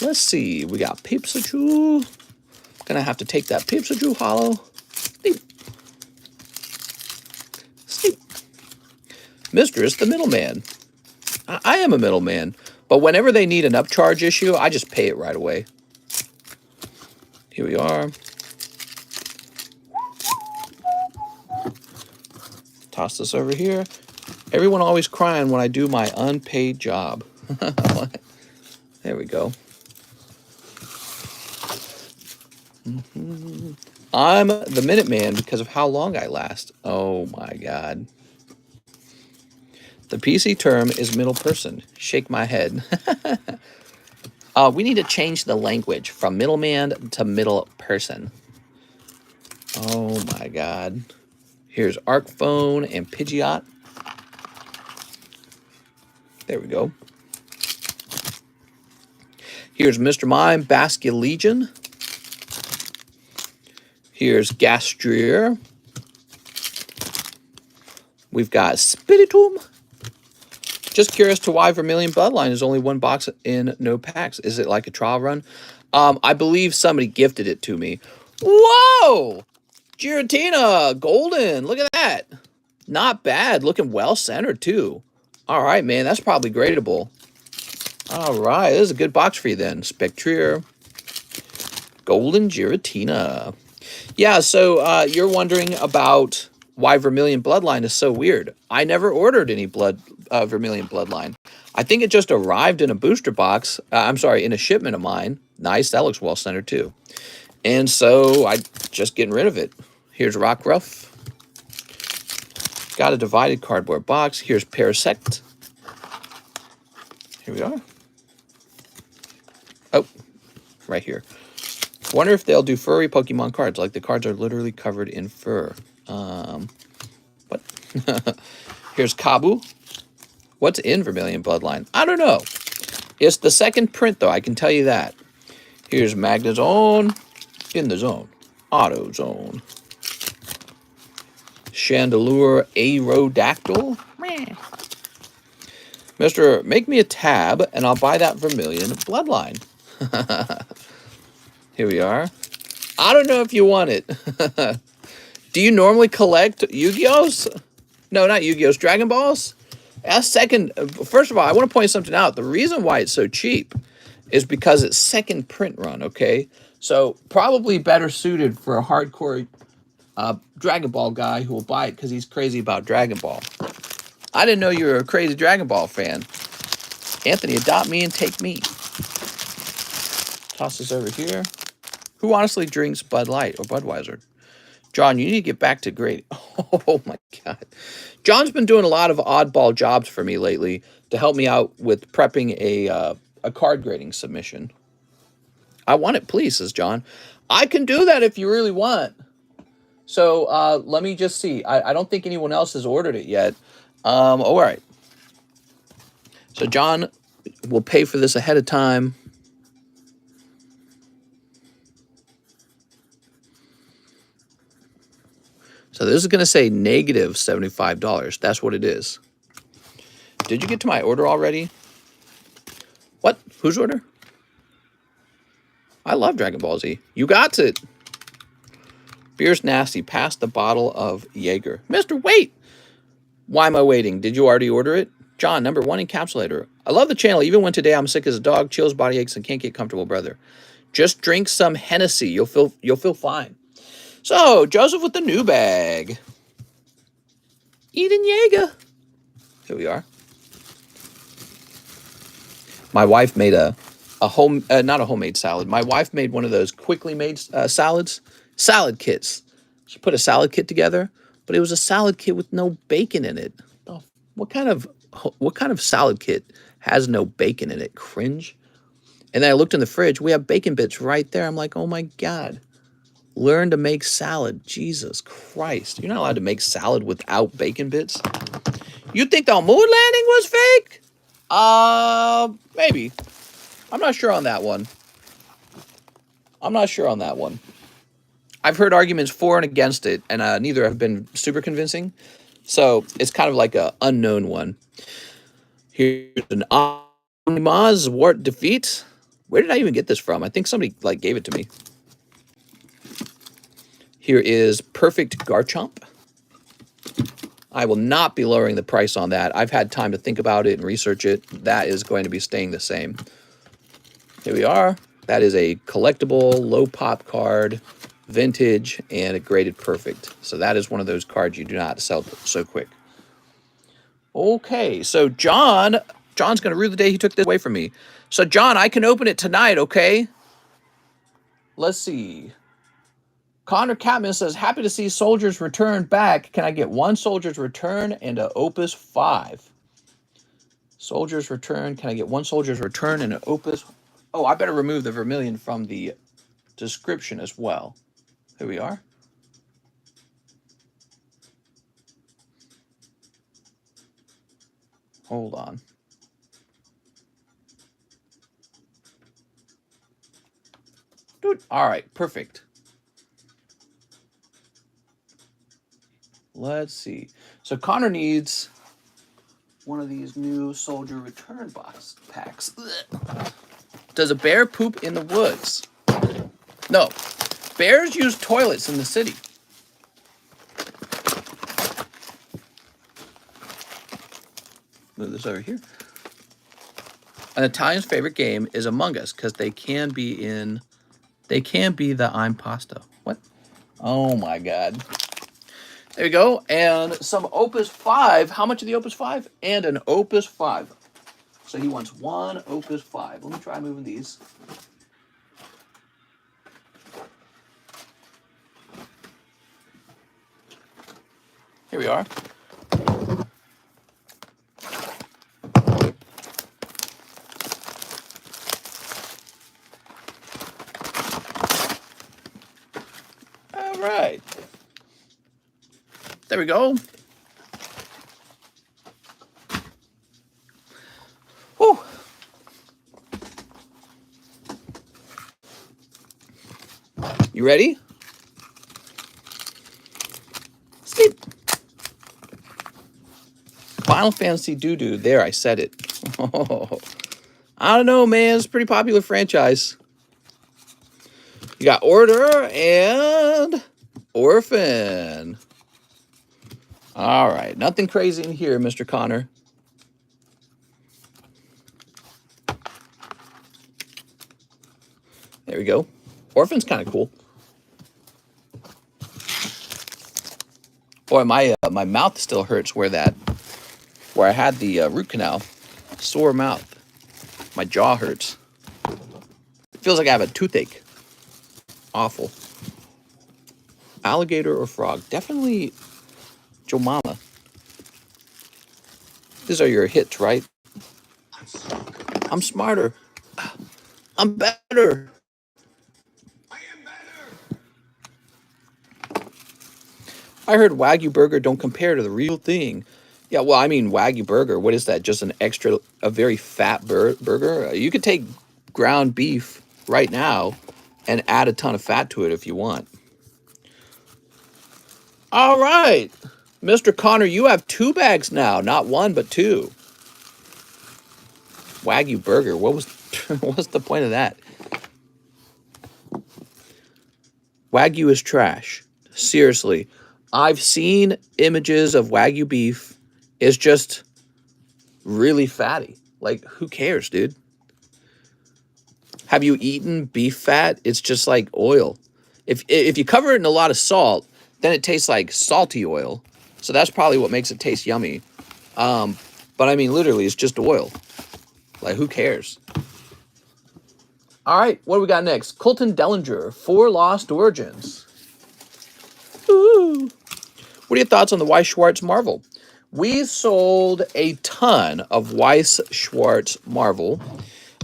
Let's see. We got Pipsachu. Gonna have to take that Pipsachu hollow. Sleep. Sleep. Mistress, the middleman. I am a middleman, but whenever they need an upcharge issue, I just pay it right away. Here we are. Toss this over here. Everyone always crying when I do my unpaid job. There we go. I'm the Minuteman because of how long I last. Oh my God. The PC term is middle person. Shake my head. We need to change the language from middleman to middle person. Oh my God. Here's Arc Phone and Pidgeot. There we go. Here's Mr. Mime, Basculegion. Here's Gastrier. We've got Spiritomb. Just curious to why Vermilion Bloodline is only one box in no packs. Is it like a trial run? I believe somebody gifted it to me. Whoa! Giratina, golden. Look at that. Not bad. Looking well centered too. All right, man. That's probably gradable. All right. This is a good box for you then. Spectrier. Golden Giratina. Yeah, so you're wondering about why Vermilion Bloodline is so weird. I never ordered any Vermilion Bloodline. I think it just arrived in a booster box. I'm sorry, in a shipment of mine. Nice. That looks well centered too. And so I just getting rid of it. Here's Rockruff. Got a divided cardboard box. Here's Parasect. Here we are. Oh, right here. Wonder if they'll do furry Pokemon cards. Like the cards are literally covered in fur. What? Here's Kabu. What's in Vermilion Bloodline? I don't know. It's the second print, though. I can tell you that. Here's Magnezone. In the zone. Auto Zone. Chandelure Aerodactyl. Mister, make me a tab, and I'll buy that Vermilion Bloodline. Here we are. I don't know if you want it. Do you normally collect Yu-Gi-Ohs? No, not Yu-Gi-Ohs. Dragon Balls? First of all, I want to point something out. The reason why it's so cheap is because it's second print run, okay? So probably better suited for a hardcore Dragon Ball guy who will buy it because he's crazy about Dragon Ball. I didn't know you were a crazy Dragon Ball fan. Anthony, adopt me and take me. Toss this over here. Who honestly drinks Bud Light or Budweiser? John, you need to get back to grade. Oh my God. John's been doing a lot of oddball jobs for me lately to help me out with prepping a card grading submission. I want it, please, says John. I can do that if you really want. So let me just see. I don't think anyone else has ordered it yet. All right. So John will pay for this ahead of time. So this is going to say negative $75. That's what it is. Did you get to my order already? What? Whose order? I love Dragon Ball Z. You got it. Beer's nasty. Pass the bottle of Jaeger. Mister, wait. Why am I waiting? Did you already order it? John, number 1 encapsulator. I love the channel. Even when today I'm sick as a dog, chills, body aches, and can't get comfortable, brother. Just drink some Hennessy. You'll feel fine. So, Joseph with the new bag. Eden Jaeger. Here we are. My wife made a not a homemade salad. My wife made one of those quickly made salads. Salad kits. She put a salad kit together, but it was a salad kit with no bacon in it. Oh, what kind of salad kit has no bacon in it? Cringe. And then I looked in the fridge. We have bacon bits right there. I'm like, oh my God. Learn to make salad. Jesus Christ. You're not allowed to make salad without bacon bits. You think the moon landing was fake? Maybe. I'm not sure on that one. I've heard arguments for and against it, and neither have been super convincing. So it's kind of like an unknown one. Here's an Omnimaz Wart Defeat. Where did I even get this from? I think somebody like gave it to me. Here is Perfect Garchomp. I will not be lowering the price on that. I've had time to think about it and research it. That is going to be staying the same. Here we are. That is a collectible, low pop card, vintage, and a graded perfect. So that is one of those cards you do not sell so quick. Okay, so John's going to rue the day he took this away from me. So John, I can open it tonight, okay? Let's see. Connor Catman says, happy to see Soldiers Return back. Can I get one Soldiers Return and an Opus 5? Soldiers Return. Can I get one Soldiers Return and an Opus? Oh, I better remove the Vermilion from the description as well. Here we are. Hold on. Dude, all right, perfect. Let's see. So Connor needs one of these new Soldier Return box packs. Ugh. Does a bear poop in the woods? No. Bears use toilets in the city. Move this over here. An Italian's favorite game is Among Us because they can be the I'm pasta. What? Oh my God. There we go. And some Opus 5. How much of the Opus 5? And an Opus 5. So he wants one Opus 5. Let me try moving these. Here we are. All right. There we go. Whew. You ready? Sleep. Final Fantasy Doo-Doo. There, I said it. Oh, I don't know, man. It's a pretty popular franchise. You got Order and Orphan. All right. Nothing crazy in here, Mr. Connor. There we go. Orphan's kind of cool. Boy, my mouth still hurts where I had the root canal. Sore mouth. My jaw hurts. It feels like I have a toothache. Awful. Alligator or frog? Definitely Joe Mama. These are your hits, right? I'm smarter. I'm better. I am better. I heard Wagyu burger don't compare to the real thing. Yeah, well, I mean, Wagyu burger, what is that? Just a very fat burger? You could take ground beef right now and add a ton of fat to it if you want. All right. Mr. Connor, you have 2 bags now. Not 1, but 2. Wagyu burger. What's the point of that? Wagyu is trash. Seriously. I've seen images of Wagyu beef. It's just really fatty. Like, who cares, dude? Have you eaten beef fat? It's just like oil. If you cover it in a lot of salt, then it tastes like salty oil. So that's probably what makes it taste yummy. But I mean, literally, it's just oil. Like, who cares? All right, what do we got next? Colton Dellinger, 4 Lost Origins. Ooh. What are your thoughts on the Weiss Schwarz Marvel? We sold a ton of Weiss Schwarz Marvel.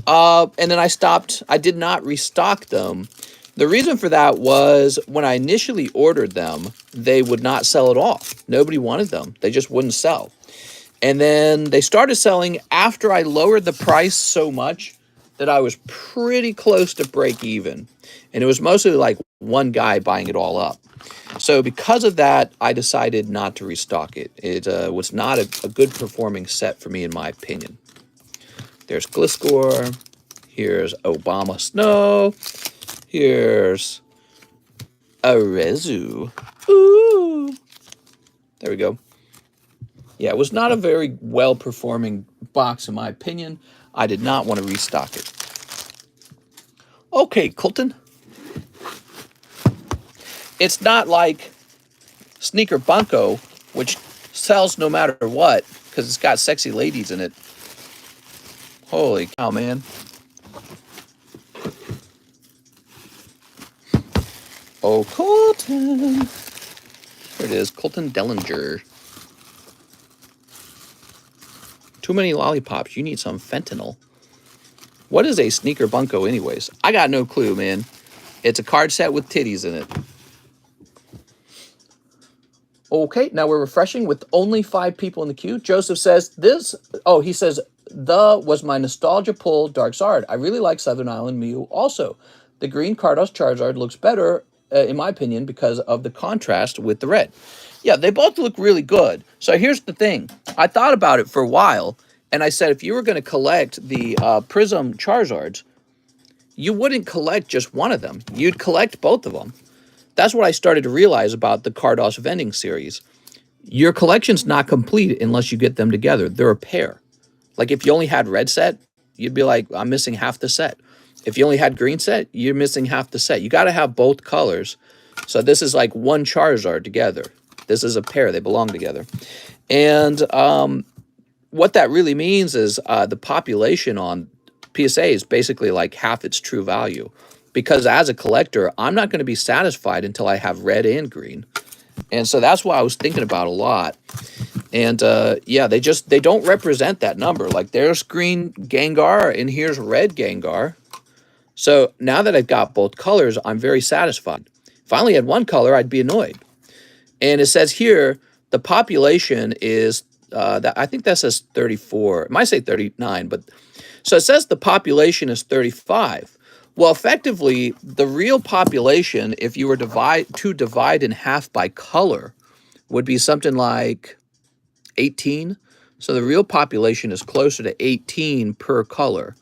And then I stopped. I did not restock them. The reason for that was when I initially ordered them, they would not sell at all. Nobody wanted them. They just wouldn't sell. And then they started selling after I lowered the price so much that I was pretty close to break even. And it was mostly like one guy buying it all up. So because of that, I decided not to restock it. It was not a good performing set for me, in my opinion. There's Gliscor. Here's Obama Snow. Here's Arezu. Ooh. There we go. Yeah, it was not a very well-performing box, in my opinion. I did not want to restock it. Okay, Colton. It's not like Sneaker Bunko, which sells no matter what, because it's got sexy ladies in it. Holy cow, man. Oh, Colton. There it is, Colton Dellinger. Too many lollipops. You need some fentanyl. What is a Sneaker Bunko anyways? I got no clue, man. It's a card set with titties in it. Okay, now we're refreshing with only 5 people in the queue. Joseph says this. Oh, he says, was my nostalgia pull Darksard. I really like Southern Island Mew also. The green Cardos Charizard looks better, in my opinion, because of the contrast with the red. Yeah, they both look really good. So here's the thing. I thought about it for a while, and I said if you were going to collect the Prism Charizards, you wouldn't collect just one of them. You'd collect both of them. That's what I started to realize about the Cardos vending series. Your collection's not complete unless you get them together. They're a pair. Like if you only had red set, you'd be like, I'm missing half the set. If you only had green set, you're missing half the set. You got to have both colors. So this is like one Charizard together. This is a pair. They belong together. And what that really means is the population on PSA is basically like half its true value. Because as a collector, I'm not going to be satisfied until I have red and green. And so that's what I was thinking about a lot. And yeah, they don't represent that number. Like there's green Gengar and here's red Gengar. So now that I've got both colors, I'm very satisfied. If I only had one color, I'd be annoyed. And it says here, the population is, I think that says 34. It might say 39, but so it says the population is 35. Well, effectively, the real population, if you were to divide in half by color, would be something like 18. So the real population is closer to 18 per color.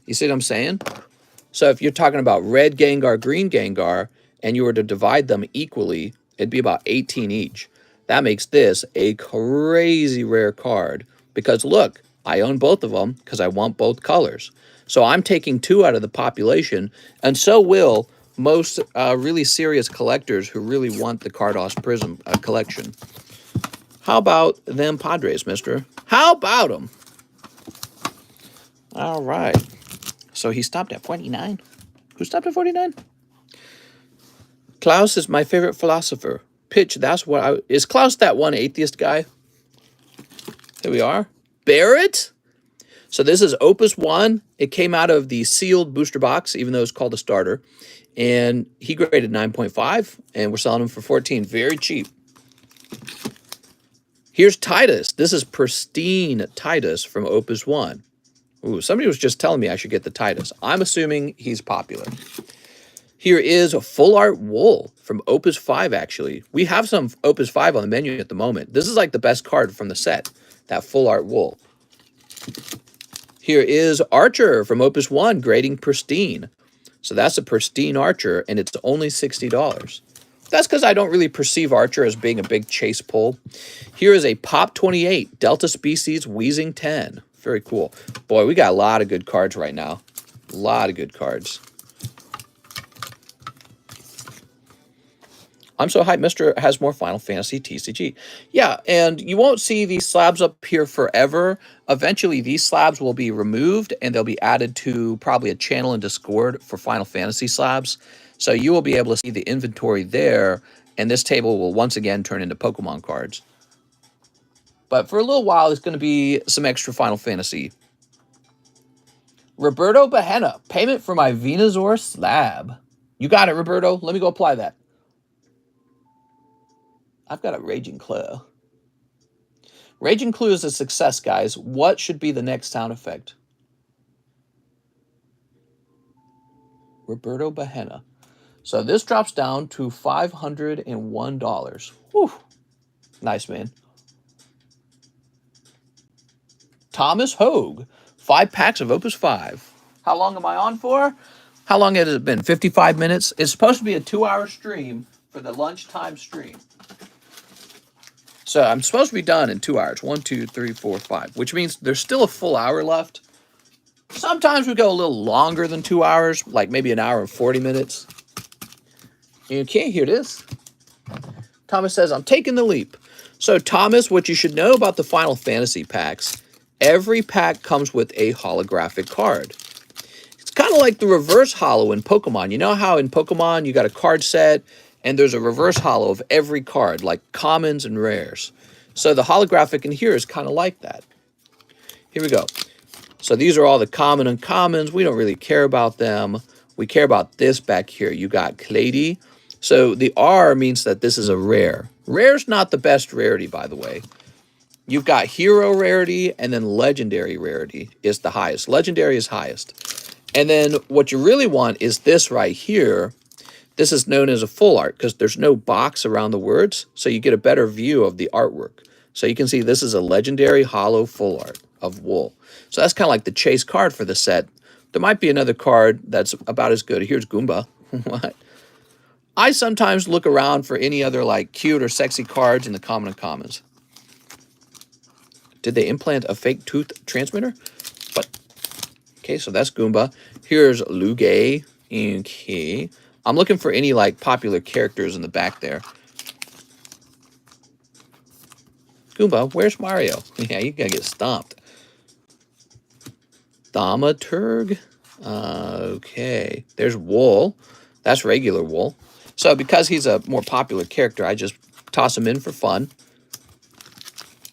You see what I'm saying? So if you're talking about red Gengar, green Gengar, and you were to divide them equally, it'd be about 18 each. That makes this a crazy rare card. Because look, I own both of them because I want both colors. So I'm taking 2 out of the population, and so will most really serious collectors who really want the Cardos Prism collection. How about them Padres, mister? How about them? All right. So he stopped at 49. Who stopped at 49? Klaus is my favorite philosopher. Pitch, that's what is Klaus that one atheist guy? Here we are. Barrett? So this is Opus 1. It came out of the sealed booster box, even though it's called a starter. And he graded 9.5, and we're selling them for 14. Very cheap. Here's Titus. This is pristine Titus from Opus 1. Ooh, somebody was just telling me I should get the Titus. I'm assuming he's popular. Here is a full art wool from Opus 5, actually. We have some Opus 5 on the menu at the moment. This is like the best card from the set, that full art wool. Here is Archer from Opus 1, grading pristine. So that's a pristine Archer, and it's only $60. That's because I don't really perceive Archer as being a big chase pull. Here is a Pop 28, Delta Species Wheezing 10. Very cool. Boy, we got a lot of good cards right now. A lot of good cards. I'm so hyped, Mr. has more Final Fantasy TCG. Yeah, and you won't see these slabs up here forever. Eventually, these slabs will be removed, and they'll be added to probably a channel in Discord for Final Fantasy slabs. So you will be able to see the inventory there, and this table will once again turn into Pokemon cards. But for a little while, there's going to be some extra Final Fantasy. Roberto Bahena, payment for my Venusaur slab. You got it, Roberto. Let me go apply that. I've got a Raging Clue. Raging Clue is a success, guys. What should be the next sound effect? Roberto Bahena. So this drops down to $501. Whew. Nice, man. Thomas Hogue. 5 packs of Opus 5. How long am I on for? How long has it been? 55 minutes? It's supposed to be a 2-hour stream for the lunchtime stream. So I'm supposed to be done in 2 hours. 1, 2, 3, 4, 5, which means there's still a full hour left. Sometimes we go a little longer than 2 hours, like maybe an hour and 40 minutes. You can't hear this. Thomas says, I'm taking the leap. So Thomas, what you should know about the Final Fantasy packs, every pack comes with a holographic card. It's kind of like the reverse holo in Pokemon. You know how in Pokemon you got a card set and there's a reverse holo of every card, like commons and rares. So the holographic in here is kind of like that. Here we go. So these are all the common and uncommons. We don't really care about them. We care about this back here. You got Clady. So the R means that this is a rare. Rare's not the best rarity, by the way. You've got hero rarity and then legendary rarity is the highest. Legendary is highest. And then what you really want is this right here. This is known as a full art because there's no box around the words. So you get a better view of the artwork. So you can see this is a legendary holo full art of wool. So that's kind of like the chase card for the set. There might be another card that's about as good. Here's Goomba. What? I sometimes look around for any other like cute or sexy cards in the common and commons. Did they implant a fake tooth transmitter? What? Okay, so that's Goomba. Here's Lugia. Okay. I'm looking for any like popular characters in the back there. Goomba, where's Mario? Yeah, you gotta get stomped. Thaumaturg. Okay. There's Wool. That's regular Wool. So because he's a more popular character, I just toss him in for fun.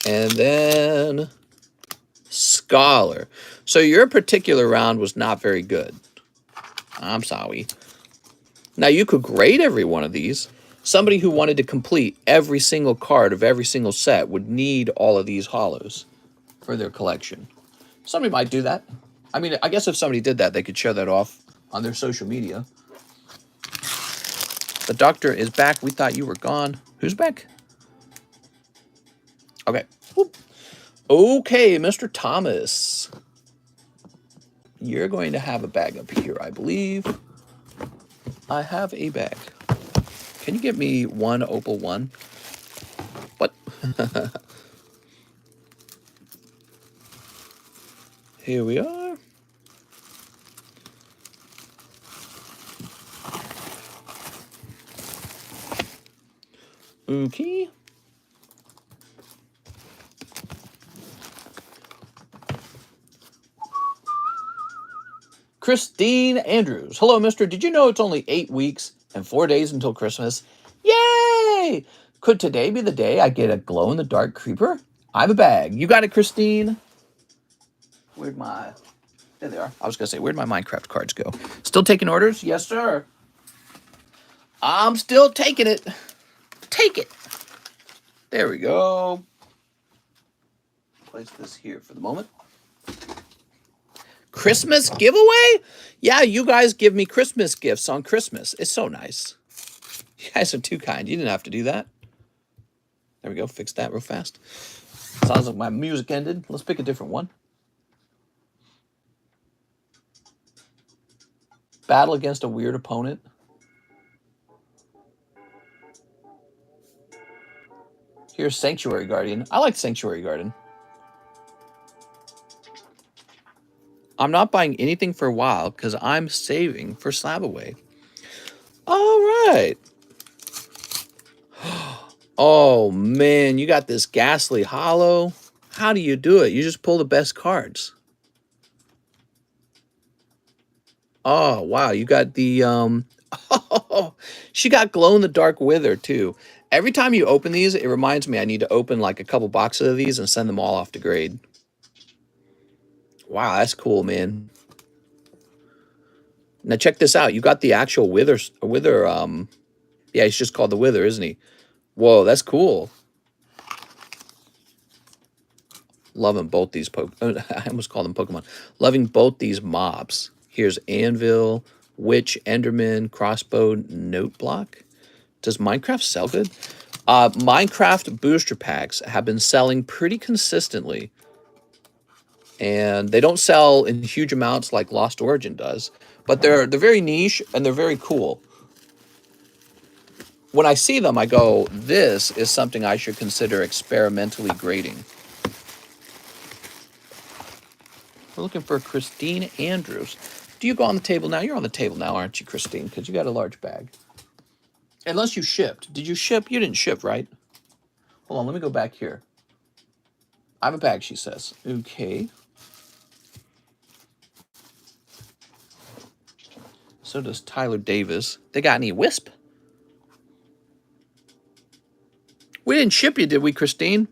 And then Scholar. So your particular round was not very good. I'm sorry. Now you could grade every one of these. Somebody who wanted to complete every single card of every single set would need all of these holos for their collection. Somebody might do that. I mean, I guess if somebody did that, they could show that off on their social media. The doctor is back. We thought you were gone. Who's back? Okay. Whoop. Okay, Mr. Thomas. You're going to have a bag up here, I believe. I have a bag. Can you get me one Opal 1? What? Here we are. Okay. Christine Andrews. Hello, mister. Did you know it's only 8 weeks and 4 days until Christmas? Yay! Could today be the day I get a glow-in-the-dark creeper? I have a bag. You got it, Christine? Where'd my... There they are. I was going to say, where'd my Minecraft cards go? Still taking orders? Yes, sir. I'm still taking it. Take it. There we go. Place this here for the moment. Christmas giveaway? Yeah, you guys give me Christmas gifts on Christmas. It's so nice. You guys are too kind. You didn't have to do that. There we go. Fix that real fast. Sounds like my music ended. Let's pick a different one. Battle against a weird opponent. Here's Sanctuary Guardian. I like Sanctuary Guardian. I'm not buying anything for a while because I'm saving for Slab Away. All right. Oh, man. You got this Ghastly Hollow. How do you do it? You just pull the best cards. Oh, wow. You got the... Oh, she got glow-in-the-dark Wither, too. Every time you open these, it reminds me I need to open like a couple boxes of these and send them all off to grade. Wow, that's cool, man. Now check this out. You got the actual Wither. Yeah, he's just called the Wither, isn't he? Whoa, that's cool. Loving both these I almost called them Pokemon. Loving both these mobs. Here's Anvil, Witch, Enderman, Crossbow, Note Block. Does Minecraft sell good? Minecraft booster packs have been selling pretty consistently. and they don't sell in huge amounts like Lost Origin does, but they're very niche and they're very cool. When I see them, I go, this is something I should consider experimentally grading. We're looking for Christine Andrews. Do you go on the table now? You're on the table now, aren't you, Christine? Because you got a large bag. Unless you shipped. Did you ship? You didn't ship, right? Hold on, let me go back here. I have a bag, she says. Okay. So does Tyler Davis. They got any Wisp? We didn't ship you, did we, Christine?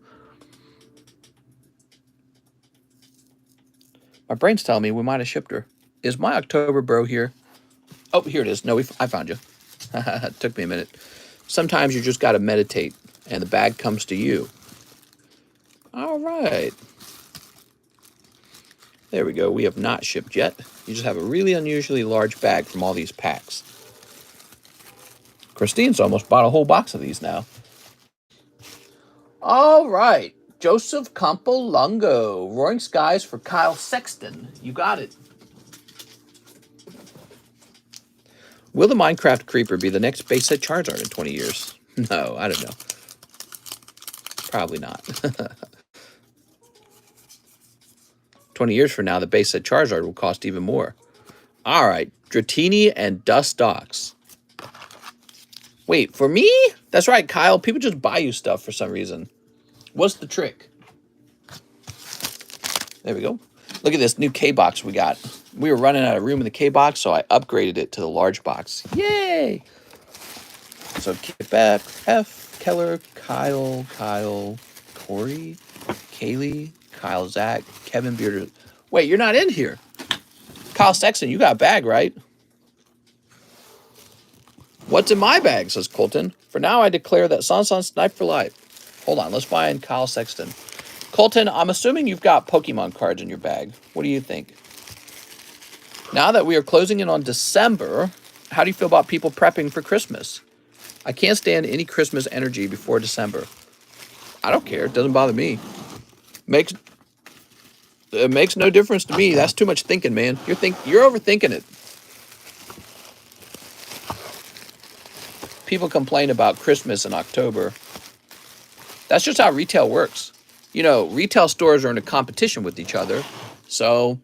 My brain's telling me we might have shipped her. Is my October bro here? Oh, here it is. No, I found you. It took me a minute. Sometimes you just got to meditate, and the bag comes to you. All right. There we go. We have not shipped yet. You just have a really unusually large bag from all these packs. Christine's almost bought a whole box of these now. All right. Joseph Campolongo. Roaring Skies for Kyle Sexton. You got it. Will the Minecraft Creeper be the next base set Charizard in 20 years? No, I don't know. Probably not. 20 years from now, the base set Charizard will cost even more. All right. Dratini and Dustox. Wait, for me? That's right, Kyle. People just buy you stuff for some reason. What's the trick? There we go. Look at this new K-Box we got. We were running out of room in the K-Box, so I upgraded it to the large box. Yay! So Quebec, F, Keller, Kyle, Corey, Kaylee, Kyle, Zach, Kevin Bearder. Wait, you're not in here. Kyle Sexton, you got a bag, right? What's in my bag, says Colton. For now, I declare that Sansan Snipe for life. Hold on, let's find Kyle Sexton. Colton, I'm assuming you've got Pokemon cards in your bag. What do you think? Now that we are closing in on December, how do you feel about people prepping for Christmas? I can't stand any Christmas energy before December. I don't care. It doesn't bother me. It makes no difference to me. That's too much thinking, man. You're overthinking it. People complain about Christmas in October. That's just how retail works. You know, retail stores are in a competition with each other. So,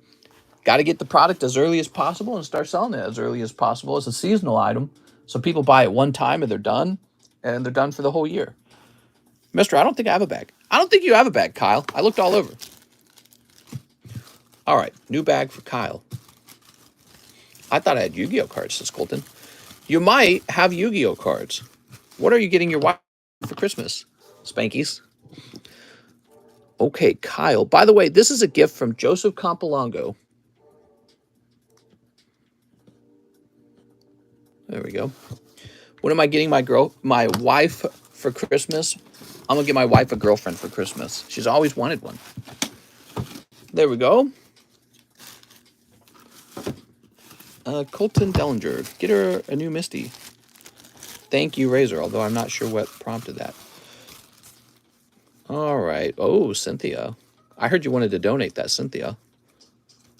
got to get the product as early as possible and start selling it as early as possible as a seasonal item. So people buy it one time and they're done. And they're done for the whole year. Mister, I don't think I have a bag. I don't think you have a bag, Kyle. I looked all over. All right, new bag for Kyle. I thought I had Yu-Gi-Oh cards, says Colton. You might have Yu-Gi-Oh cards. What are you getting your wife for Christmas? Spankies. Okay, Kyle. By the way, this is a gift from Joseph Campolongo. There we go. What am I getting my wife for Christmas? I'm going to get my wife a girlfriend for Christmas. She's always wanted one. There we go. Colton Dellinger. Get her a new Misty. Thank you, Razor, although I'm not sure what prompted that. All right. Oh, Cynthia. I heard you wanted to donate that, Cynthia.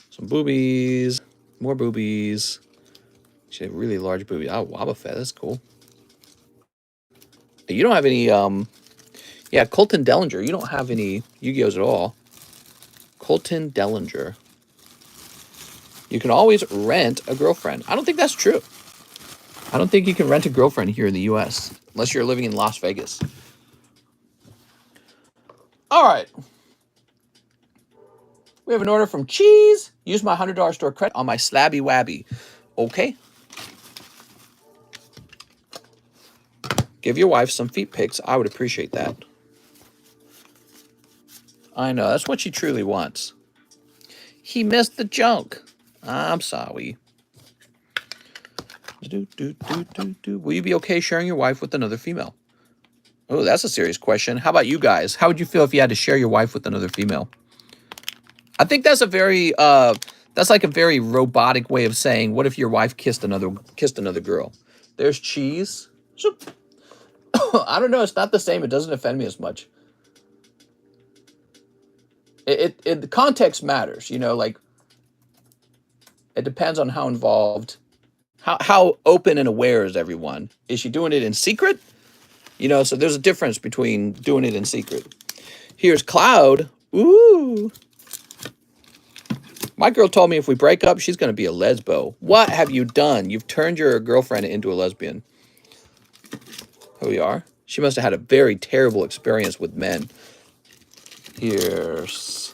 Some boobies. More boobies. She had really large boobies. Oh, Wobbuffet. That's cool. You don't have any, yeah, Colton Dellinger. You don't have any Yu-Gi-Ohs at all. Colton Dellinger. You can always rent a girlfriend. I don't think that's true. I don't think you can rent a girlfriend here in the U.S. unless you're living in Las Vegas. All right. We have an order from Cheese. Use my $100 store credit on my Slabby Wabby. Okay. Give your wife some feet pics. I would appreciate that. I know. That's what she truly wants. He missed the junk. I'm sorry. Will you be okay sharing your wife with another female? Oh, that's a serious question. How about you guys? How would you feel if you had to share your wife with another female? I think that's a very that's like a very robotic way of saying, what if your wife kissed another girl? There's Cheese. I don't know. It's not the same. It doesn't offend me as much. The context matters, you know, like it depends on how involved, how open and aware is everyone. Is she doing it in secret? You know, so there's a difference between doing it in secret. Here's Cloud. Ooh. My girl told me if we break up, she's going to be a lesbo. What have you done? You've turned your girlfriend into a lesbian. Here we are. She must have had a very terrible experience with men. Here's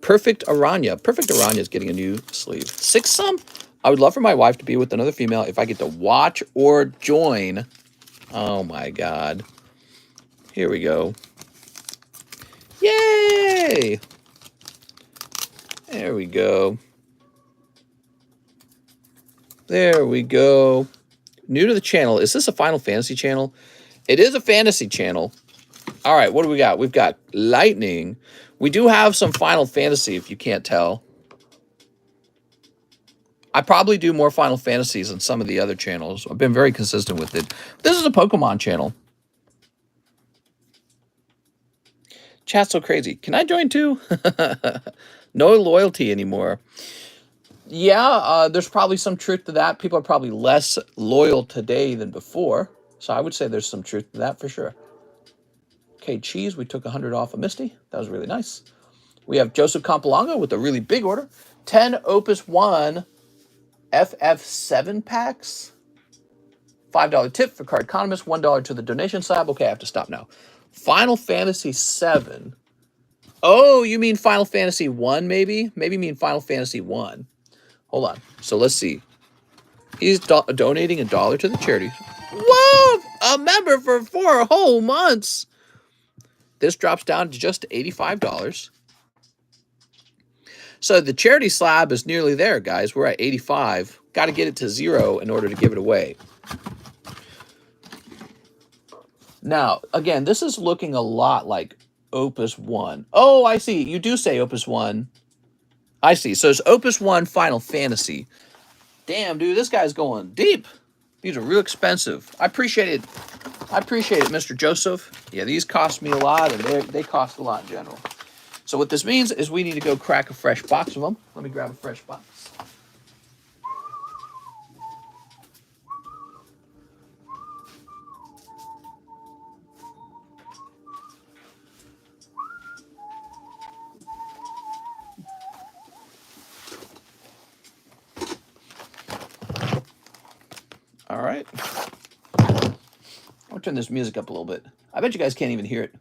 Perfect Aranya. Perfect Aranya is getting a new sleeve. 6 sum? I would love for my wife to be with another female if I get to watch or join. Oh my God. Here we go. Yay! There we go. There we go. New to the channel. Is this a Final Fantasy channel? It is a fantasy channel. All right, what do we got? We've got Lightning. We do have some Final Fantasy, if you can't tell. I probably do more Final Fantasies than some of the other channels. I've been very consistent with it. This is a Pokemon channel. Chat's so crazy. Can I join too? No loyalty anymore. Yeah, there's probably some truth to that. People are probably less loyal today than before. So I would say there's some truth to that for sure. Okay, Cheese, we took 100 off of Misty. That was really nice. We have Joseph Campolongo with a really big order. 10 Opus 1 FF7 packs. $5 tip for Cardconomist. $1 to the donation slab. Okay, I have to stop now. Final Fantasy 7. Oh, you mean Final Fantasy 1 maybe? Maybe you mean Final Fantasy 1. Hold on. So let's see. He's donating $1 to the charity. Whoa! A member for 4 whole months. This drops down to just $85. So the charity slab is nearly there, guys. We're at 85. Got to get it to 0 in order to give it away. Now, again, this is looking a lot like Opus 1. Oh, I see. You do say Opus 1. I see. So it's Opus 1 Final Fantasy. Damn, dude, this guy's going deep. These are real expensive. I appreciate it. I appreciate it, Mr. Joseph. Yeah, these cost me a lot, and they cost a lot in general. So what this means is we need to go crack a fresh box of them. Let me grab a fresh box. All right. I'll turn this music up a little bit. I bet you guys can't even hear it.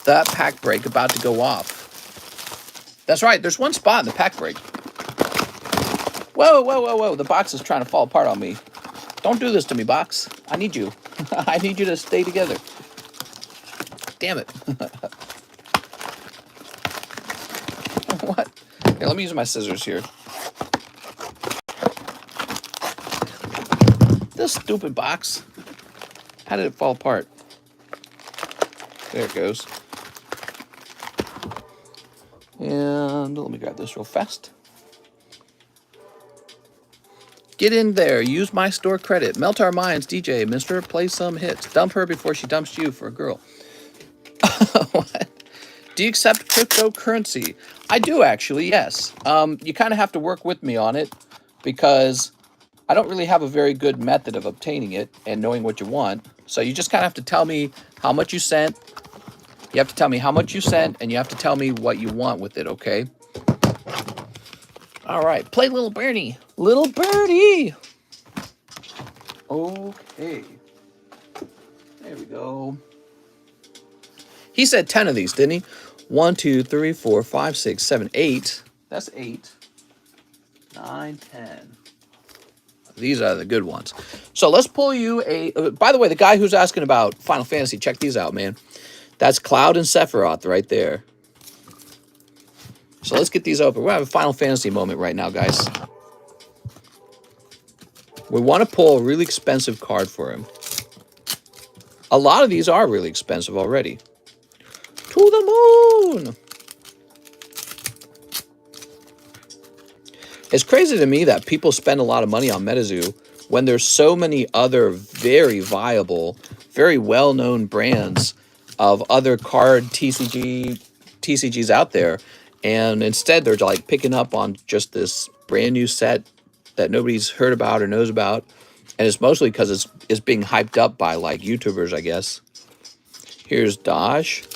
That pack break about to go off. That's right. There's one spot in the pack break. Whoa, whoa, whoa, whoa. The box is trying to fall apart on me. Don't do this to me, box. I need you. I need you to stay together. Damn it. What? Here, let me use my scissors here. This stupid box. How did it fall apart? There it goes. And let me grab this real fast. Get in there. Use my store credit. Melt our minds, DJ. Mister, play some hits. Dump her before she dumps you for a girl. What? Do you accept cryptocurrency? I do, actually, yes. You kind of have to work with me on it because I don't really have a very good method of obtaining it and knowing what you want. So you just kind of have to tell me how much you sent. You have to tell me how much you sent, and you have to tell me what you want with it, okay? All right, play Little Birdie. Little Birdie! Okay. There we go. He said 10 of these, didn't he? 1, 2, 3, 4, 5, 6, 7, 8. That's 8. 9, 10. These are the good ones. So let's pull you a... by the way, the guy who's asking about Final Fantasy, check these out, man. That's Cloud and Sephiroth right there. So let's get these open. We're having a Final Fantasy moment right now, guys. We want to pull a really expensive card for him. A lot of these are really expensive already. To the moon! It's crazy to me that people spend a lot of money on MetaZoo when there's so many other very viable very well-known brands of other card TCGs out there, and instead they're like picking up on just this brand new set that nobody's heard about or knows about, and it's mostly because it's being hyped up by like YouTubers, I guess. Here's Doge.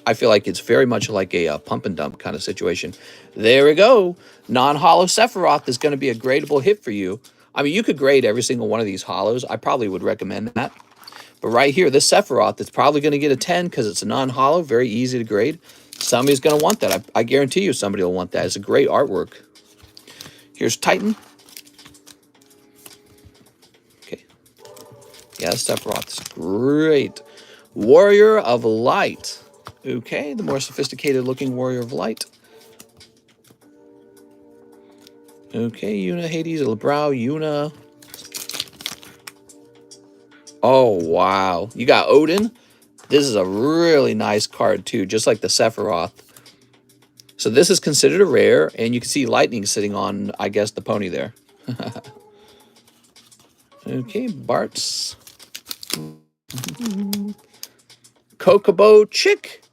I feel like it's very much like a pump and dump kind of situation. There we go. Non-hollow Sephiroth is going to be a gradable hit for you. I mean, you could grade every single one of these hollows. I probably would recommend that. But right here, this Sephiroth, it's probably going to get a 10 because it's a non-hollow, very easy to grade. Somebody's going to want that. I guarantee you somebody will want that. It's a great artwork. Here's Titan. Okay. Yeah, Sephiroth's great. Warrior of Light. Okay, the more sophisticated looking Warrior of Light. Okay, Yuna, Hades, Lebrow, Yuna. Oh, wow. You got Odin. This is a really nice card, too, just like the Sephiroth. So this is considered a rare, and you can see lightning sitting on, I guess, the pony there. Okay, Bart's. Kokobo Chick.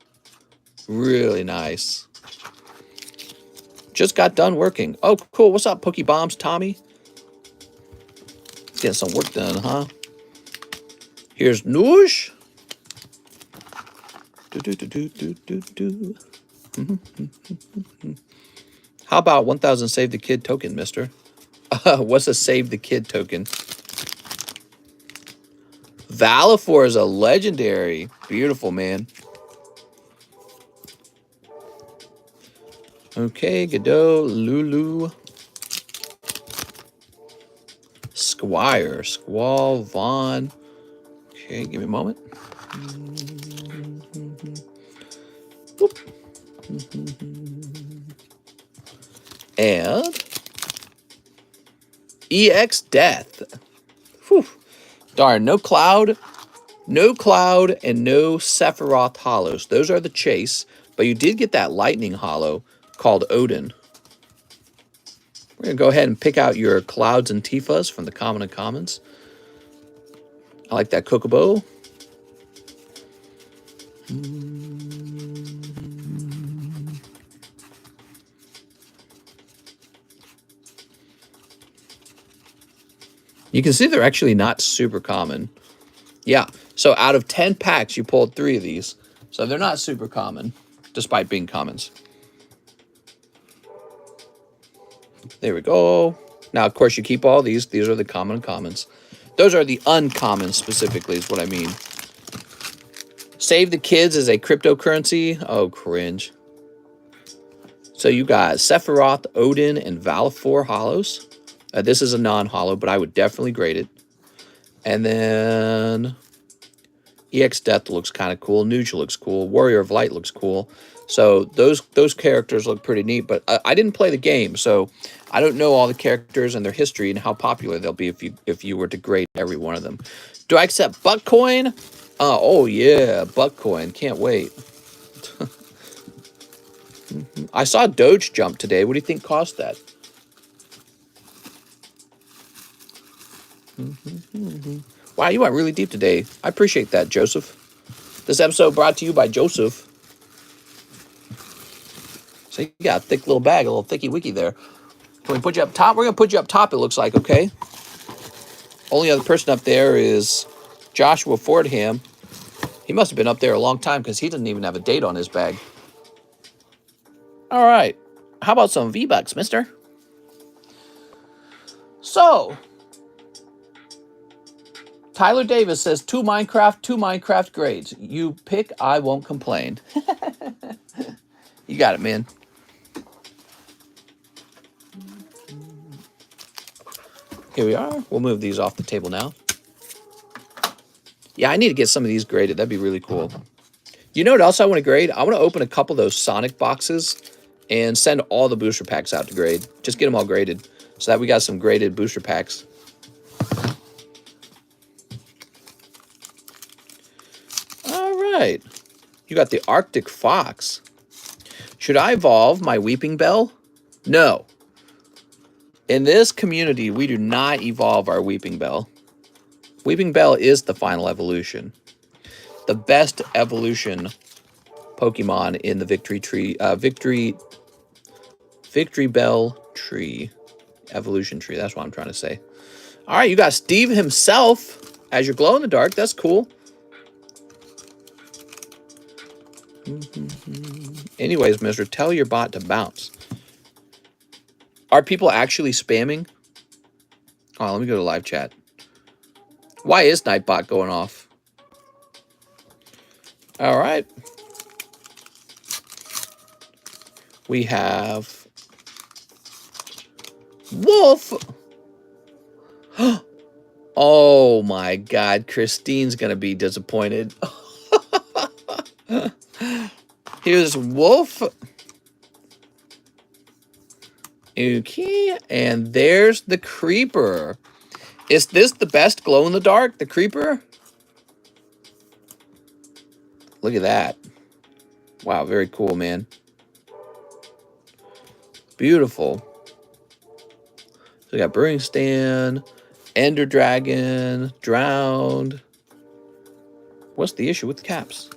Really nice. Just got done working. Oh, cool. What's up, Pokebombs, Tommy? Getting some work done, huh? Here's Noosh. How about 1,000 Save the Kid token, mister? What's a Save the Kid token? Valifor is a legendary. Beautiful, man. Okay, Godot, Lulu. Squire, Squall, Vaughn. Okay, give me a moment. Whoop. And EX Death. Whew. Darn, no Cloud, and no Sephiroth hollows. Those are the chase, but you did get that lightning hollow called Odin. We're going to go ahead and pick out your Clouds and Tifas from the common and commons. I like that Kokobo. You can see they're actually not super common. Yeah, so out of 10 packs, you pulled 3 of these. So they're not super common, despite being commons. There we go. Now, of course, you keep all these. These are the common and commons. Those are the uncommons, specifically, is what I mean. Save the Kids is a cryptocurrency. Oh, cringe. So you got Sephiroth, Odin, and Valifor hollows. This is a non-hollow, but I would definitely grade it. And then EX Death looks kind of cool. Nuge looks cool. Warrior of Light looks cool. So those characters look pretty neat. But I didn't play the game, so I don't know all the characters and their history and how popular they'll be if you were to grade every one of them. Do I accept Buttcoin? Oh yeah, Buttcoin. Can't wait. I saw Doge jump today. What do you think cost that? Wow, you went really deep today. I appreciate that, Joseph. This episode brought to you by Joseph. So you got a thick little bag, a little thicky wicky there. Can we put you up top? We're going to put you up top, it looks like, okay? Only other person up there is Joshua Fordham. He must have been up there a long time because he doesn't even have a date on his bag. All right. How about some V-Bucks, mister? So, Tyler Davis says, two Minecraft grades. You pick, I won't complain. You got it, man. Here we are. We'll move these off the table now. Yeah, I need to get some of these graded. That'd be really cool. You know what else I want to grade? I want to open a couple of those Sonic boxes and send all the booster packs out to grade. Just get them all graded so that we got some graded booster packs. All right. You got the Arctic Fox. Should I evolve my Weeping Bell? No. In this community, we do not evolve our Weeping Bell. Weeping Bell is the final evolution. The best evolution Pokemon in the Victory Tree, Victory Bell tree, evolution tree. That's what I'm trying to say. All right, you got Steve himself as your glow in the dark. That's cool. Anyways, mister, tell your bot to bounce. Are people actually spamming? Oh, let me go to live chat. Why is Nightbot going off? All right. We have Wolf. Oh my God, Christine's gonna be disappointed. Here's Wolf. Okay, and there's the Creeper. Is this the best glow in the dark, the Creeper? Look at that. Wow, very cool, man. Beautiful. So we got Brewing Stand, Ender Dragon, Drowned. What's the issue with the caps?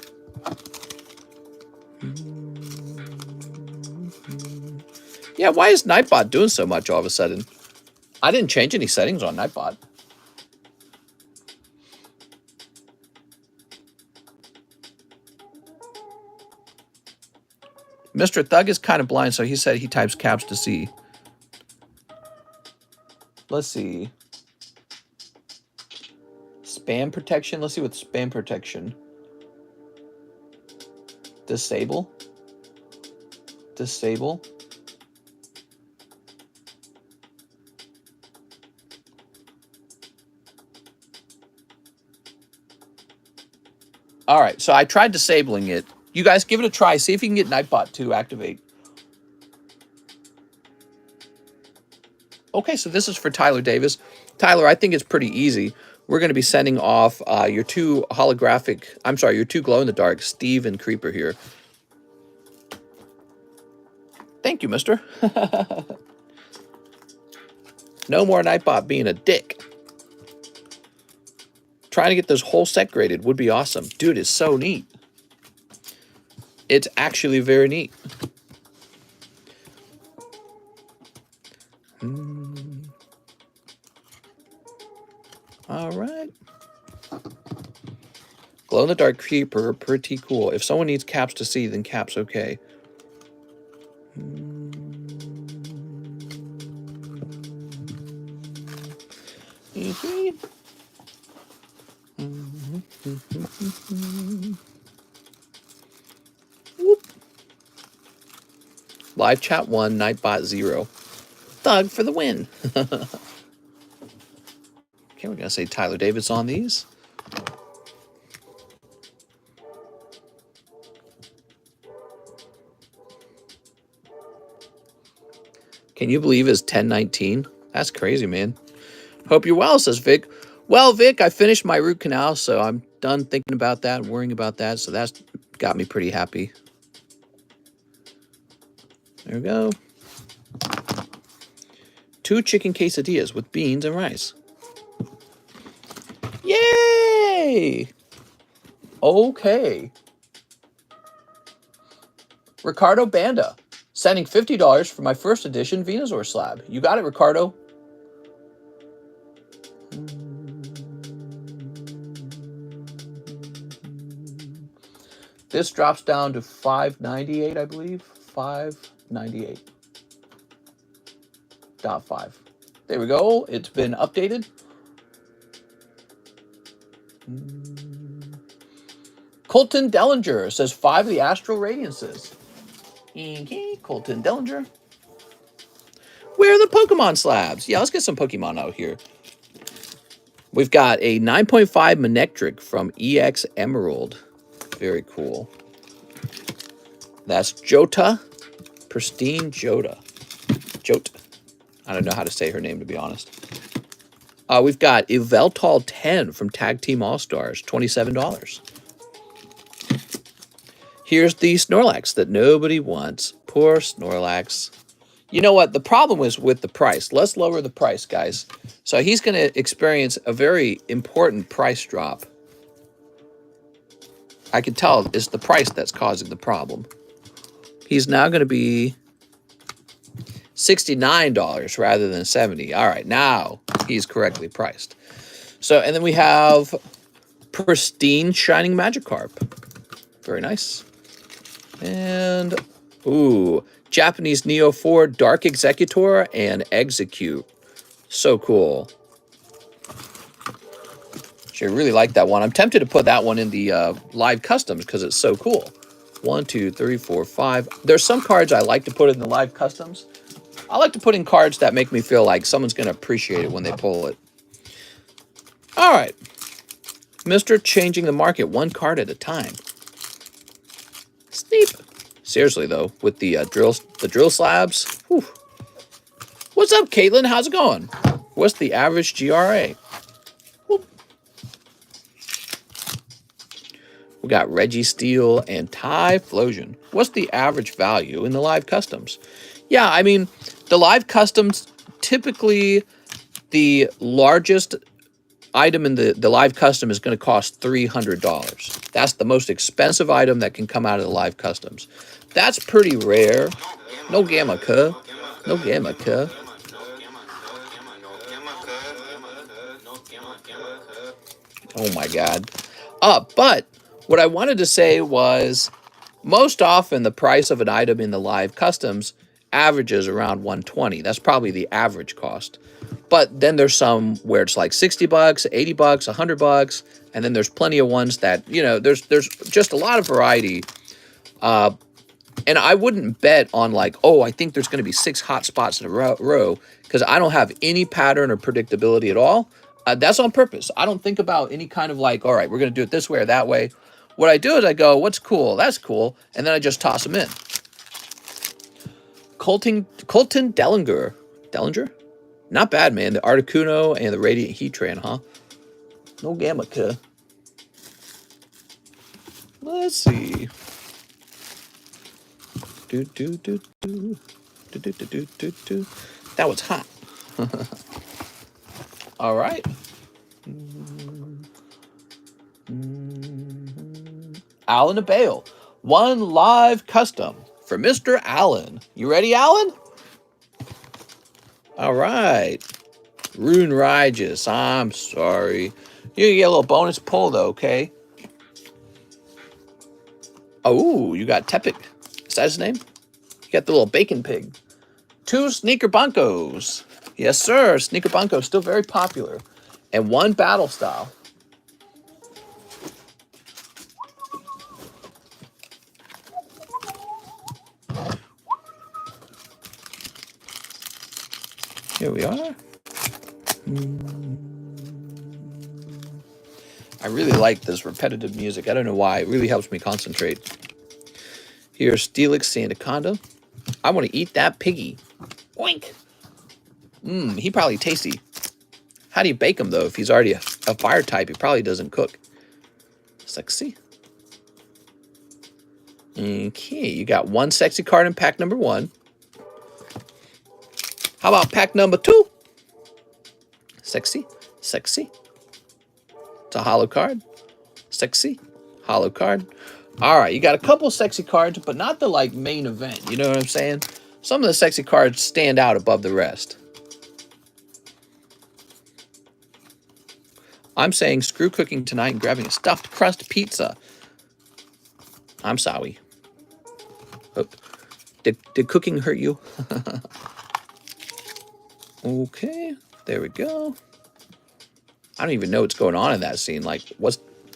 Yeah, why is Nightbot doing so much all of a sudden? I didn't change any settings on Nightbot. Mr. Thug is kind of blind, so he said he types caps to see. Let's see. Spam protection. Let's see what spam protection. Disable. Disable. All right, so I tried disabling it. You guys give it a try. See if you can get Nightbot to activate. Okay, so this is for Tyler Davis. Tyler, I think it's pretty easy. We're going to be sending off your two your two glow-in-the-dark, Steve and Creeper here. Thank you, mister. No more Nightbot being a dick. Trying to get this whole set graded would be awesome. Dude, it's so neat. It's actually very neat. All right. Glow-in-the-dark Creeper, pretty cool. If someone needs caps to see, then caps okay. Whoop. Live chat 1, Nightbot 0. Thug for the win. Okay, we're going to say Tyler Davis on these. Can you believe it's 10:19? That's crazy, man. Hope you're well, says Vic. Well, Vic, I finished my root canal, so I'm done thinking about that and worrying about that, so that's got me pretty happy. There we go. 2 chicken quesadillas with beans and rice. Yay! Okay. Ricardo Banda, sending $50 for my first edition Venusaur slab. You got it, Ricardo. This drops down to $5.98, I believe. $5.98.5. There we go. It's been updated. Colton Dellinger says 5 of the Astral Radiances. Okay, Colton Dellinger. Where are the Pokemon slabs? Yeah, let's get some Pokemon out here. We've got a 9.5 Manectric from EX Emerald. Very cool. That's Jota. Pristine Jota. Jota. I don't know how to say her name, to be honest. We've got Yveltal 10 from Tag Team All-Stars. $27. Here's the Snorlax that nobody wants. Poor Snorlax. You know what? The problem was with the price. Let's lower the price, guys. So he's going to experience a very important price drop. I can tell it's the price that's causing the problem. He's now going to be $69 rather than $70. All right, now he's correctly priced. So, and then we have pristine shining Magikarp. Very nice. And, ooh, Japanese Neo 4 Dark Executor and Execute. So cool. Actually, I really like that one. I'm tempted to put that one in the live customs because it's so cool. 1, 2, 3, 4, 5. There's some cards I like to put in the live customs. I like to put in cards that make me feel like someone's going to appreciate it when they pull it. All right. Mr. Changing the Market, one card at a time. Sneep. Seriously, though, with the drill slabs. Whew. What's up, Caitlin? How's it going? What's the average GRA? Whoop. We got Reggie Steele and Typhlosion. What's the average value in the live customs? Yeah, I mean, the live customs, typically the largest item in the live custom is going to cost $300. That's the most expensive item that can come out of the live customs. That's pretty rare. No gamma, cuh. No gamma, cuh. Oh my God. But what I wanted to say was most often the price of an item in the live customs averages around 120. That's probably the average cost. But then there's some where it's like 60 bucks, 80 bucks, 100 bucks, and then there's plenty of ones that, you know, there's just a lot of variety. And I wouldn't bet on like, oh, I think there's going to be 6 hot spots in a row because I don't have any pattern or predictability at all. That's on purpose. I don't think about any kind of like, all right, we're going to do it this way or that way. What I do is I go, what's cool? That's cool. And then I just toss them in. Colton Dellinger. Dellinger? Not bad, man. The Articuno and the Radiant Heatran, huh? No gamma, cuh. Let's see. That was hot. All right. Alan Abale. One live custom for Mr. Allen. You ready, Alan? All right. Rune Rigis. I'm sorry. You get a little bonus pull, though, okay? Oh, you got Tepic. Is that his name? You got the little bacon pig. 2 Sneaker Bunkos. Yes, sir. Sneaker Bunko, still very popular. And 1 Battle Style. Here we are. I really like this repetitive music. I don't know why. It really helps me concentrate. Here's Steelix Sandaconda. I want to eat that piggy. Oink. He probably tasty. How do you bake him, though? If he's already a fire type, he probably doesn't cook. Sexy. Okay, you got 1 sexy card in pack number 1. How about pack number 2? Sexy. Sexy. It's a hollow card. Sexy. Hollow card. All right, you got a couple sexy cards, but not the like main event. You know what I'm saying? Some of the sexy cards stand out above the rest. I'm saying screw cooking tonight and grabbing a stuffed crust pizza. I'm sorry. Oh, did cooking hurt you? Okay, there we go. I don't even know what's going on in that scene. Like,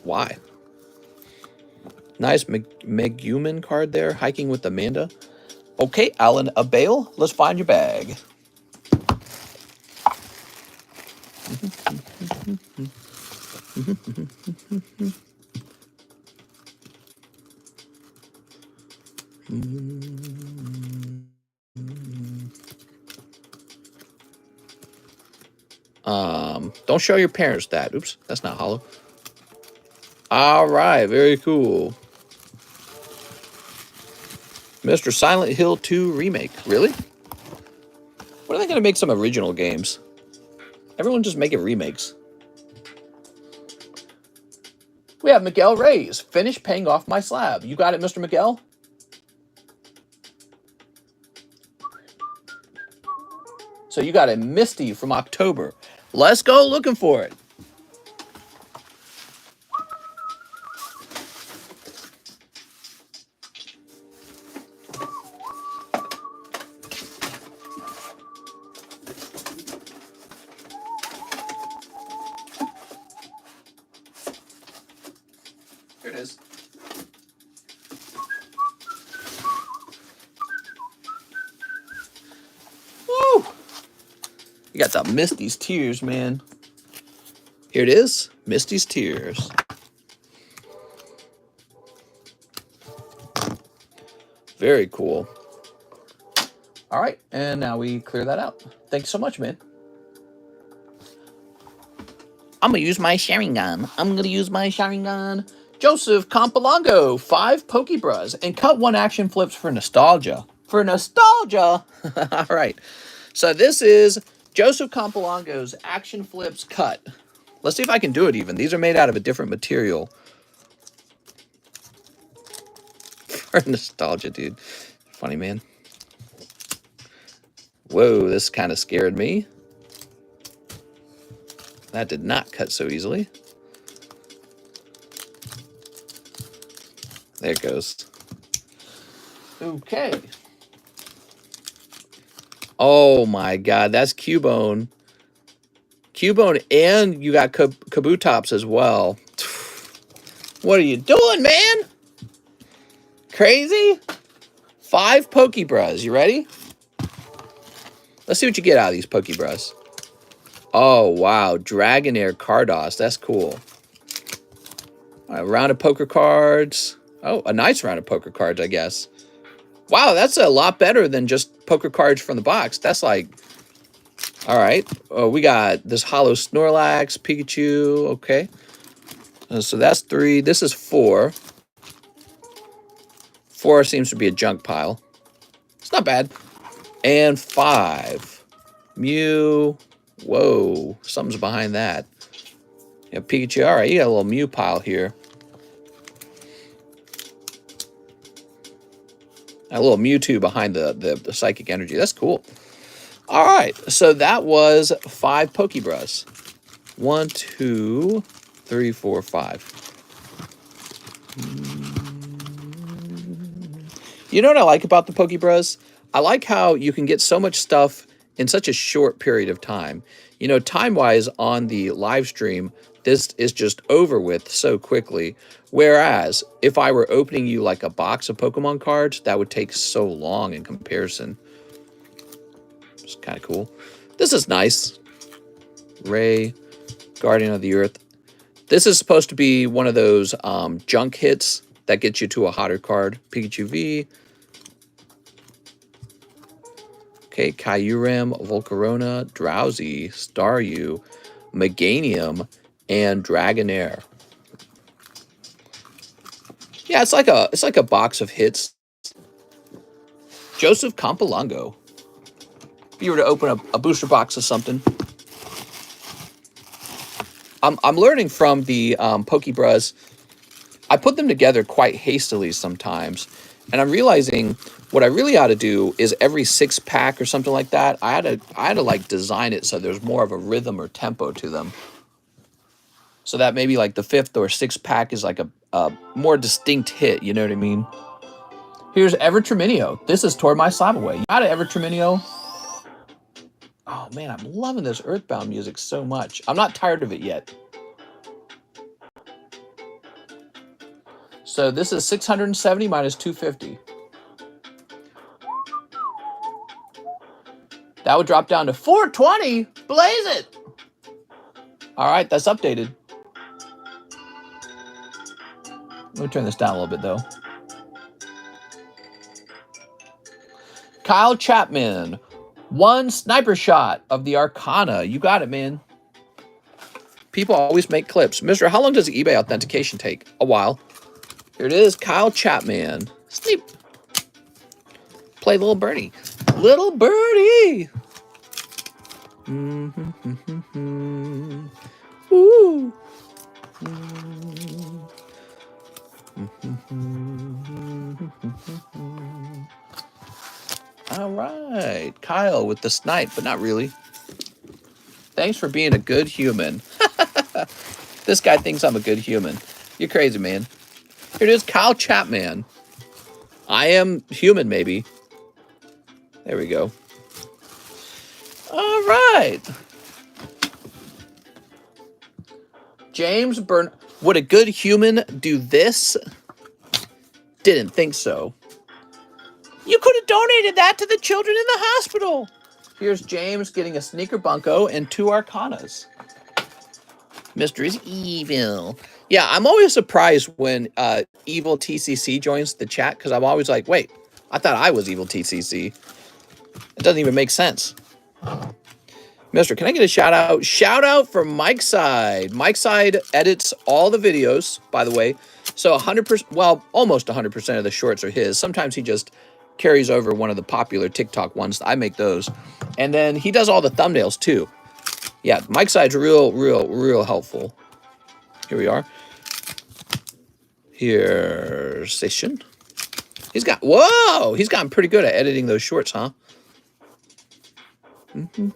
why? Nice Megumin card there, hiking with Amanda. Okay, Alan Abale, let's find your bag. Don't show your parents that. Oops, that's not hollow. All right, very cool. Mr. Silent Hill 2 remake. Really? When are they going to make some original games? Everyone just making remakes. We have Miguel Reyes. Finish paying off my slab. You got it, Mr. Miguel? So you got a Misty from October. Let's go looking for it. Here it is. Woo! You got the Misty's Tears, man. Here it is. Misty's Tears. Very cool. All right, and now we clear that out. Thank you so much, man. I'm going to use my Sharingan. Joseph Campolongo, 5 Pokebras, and cut 1 action flips for nostalgia. All right. So this is Joseph Campolongo's action flips cut. Let's see if I can do it even. These are made out of a different material. For nostalgia, dude. Funny, man. Whoa, this kind of scared me. That did not cut so easily. There it goes. Okay. Oh my god, that's Cubone. Cubone, and you got Kabutops as well. What are you doing, man? Crazy? 5 Pokebras. You ready? Let's see what you get out of these Pokebras. Oh, wow. Dragonair Cardos. That's cool. All right, round of poker cards. Oh, a nice round of poker cards, I guess. Wow, that's a lot better than just poker cards from the box. That's like... All right. Oh, we got this Hollow Snorlax, Pikachu. Okay. So that's 3. This is 4. 4 seems to be a junk pile. It's not bad. And 5. Mew. Whoa. Something's behind that. Yeah, Pikachu. All right, you got a little Mew pile here. A little Mewtwo behind the Psychic Energy. That's cool. All right, so that was 5 Pokebras. 1, 2, 3, 4, 5. You know what I like about the Pokebras? I like how you can get so much stuff in such a short period of time. You know, time-wise on the live stream, this is just over with so quickly. Whereas, if I were opening you like a box of Pokemon cards, that would take so long in comparison. It's kind of cool. This is nice. Ray, Guardian of the Earth. This is supposed to be one of those junk hits that gets you to a hotter card. Pikachu V. Okay, Kyurem, Volcarona, Drowsy, Staryu, Meganium, and Dragonair. Yeah, it's like a box of hits. Joseph Campolongo. If you were to open a booster box of something. I'm learning from the Pokebras. I put them together quite hastily sometimes. And I'm realizing what I really ought to do is every 6-pack or something like that, I had to like design it so there's more of a rhythm or tempo to them. So that maybe like the 5th or 6th pack is like a more distinct hit, you know what I mean? Here's Evertreminio. This is Tore My Slab Away. You got it, Evertreminio. Oh man, I'm loving this Earthbound music so much. I'm not tired of it yet. So this is 670 minus 250. That would drop down to 420. Blaze it. All right, that's updated. Let me turn this down a little bit, though. Kyle Chapman. 1 sniper shot of the Arcana. You got it, man. People always make clips. Mister, how long does the eBay authentication take? A while. Here it is, Kyle Chapman. Sleep. Play Little Birdie. Little Birdie. Woo. All right, Kyle with the snipe, but not really. Thanks for being a good human. This guy thinks I'm a good human. You're crazy, man. Here it is, Kyle Chapman. I am human, maybe. There we go. All right. James Byrne. Would a good human do this? Didn't think so. You could have donated that to the children in the hospital. Here's James getting a sneaker bunko and 2 arcanas. Mr. is evil. Yeah, I'm always surprised when evil TCC joins the chat because I'm always like, wait, I thought I was evil TCC. It doesn't even make sense. Mister, can I get a shout out? Shout out for Mike Side. Mike Side edits all the videos, by the way. So 100%, well, almost 100% of the shorts are his. Sometimes he just carries over one of the popular TikTok ones. I make those. And then he does all the thumbnails too. Yeah, Mike Side's real helpful. Here we are. Here's Session. He's gotten pretty good at editing those shorts, huh? Yo, those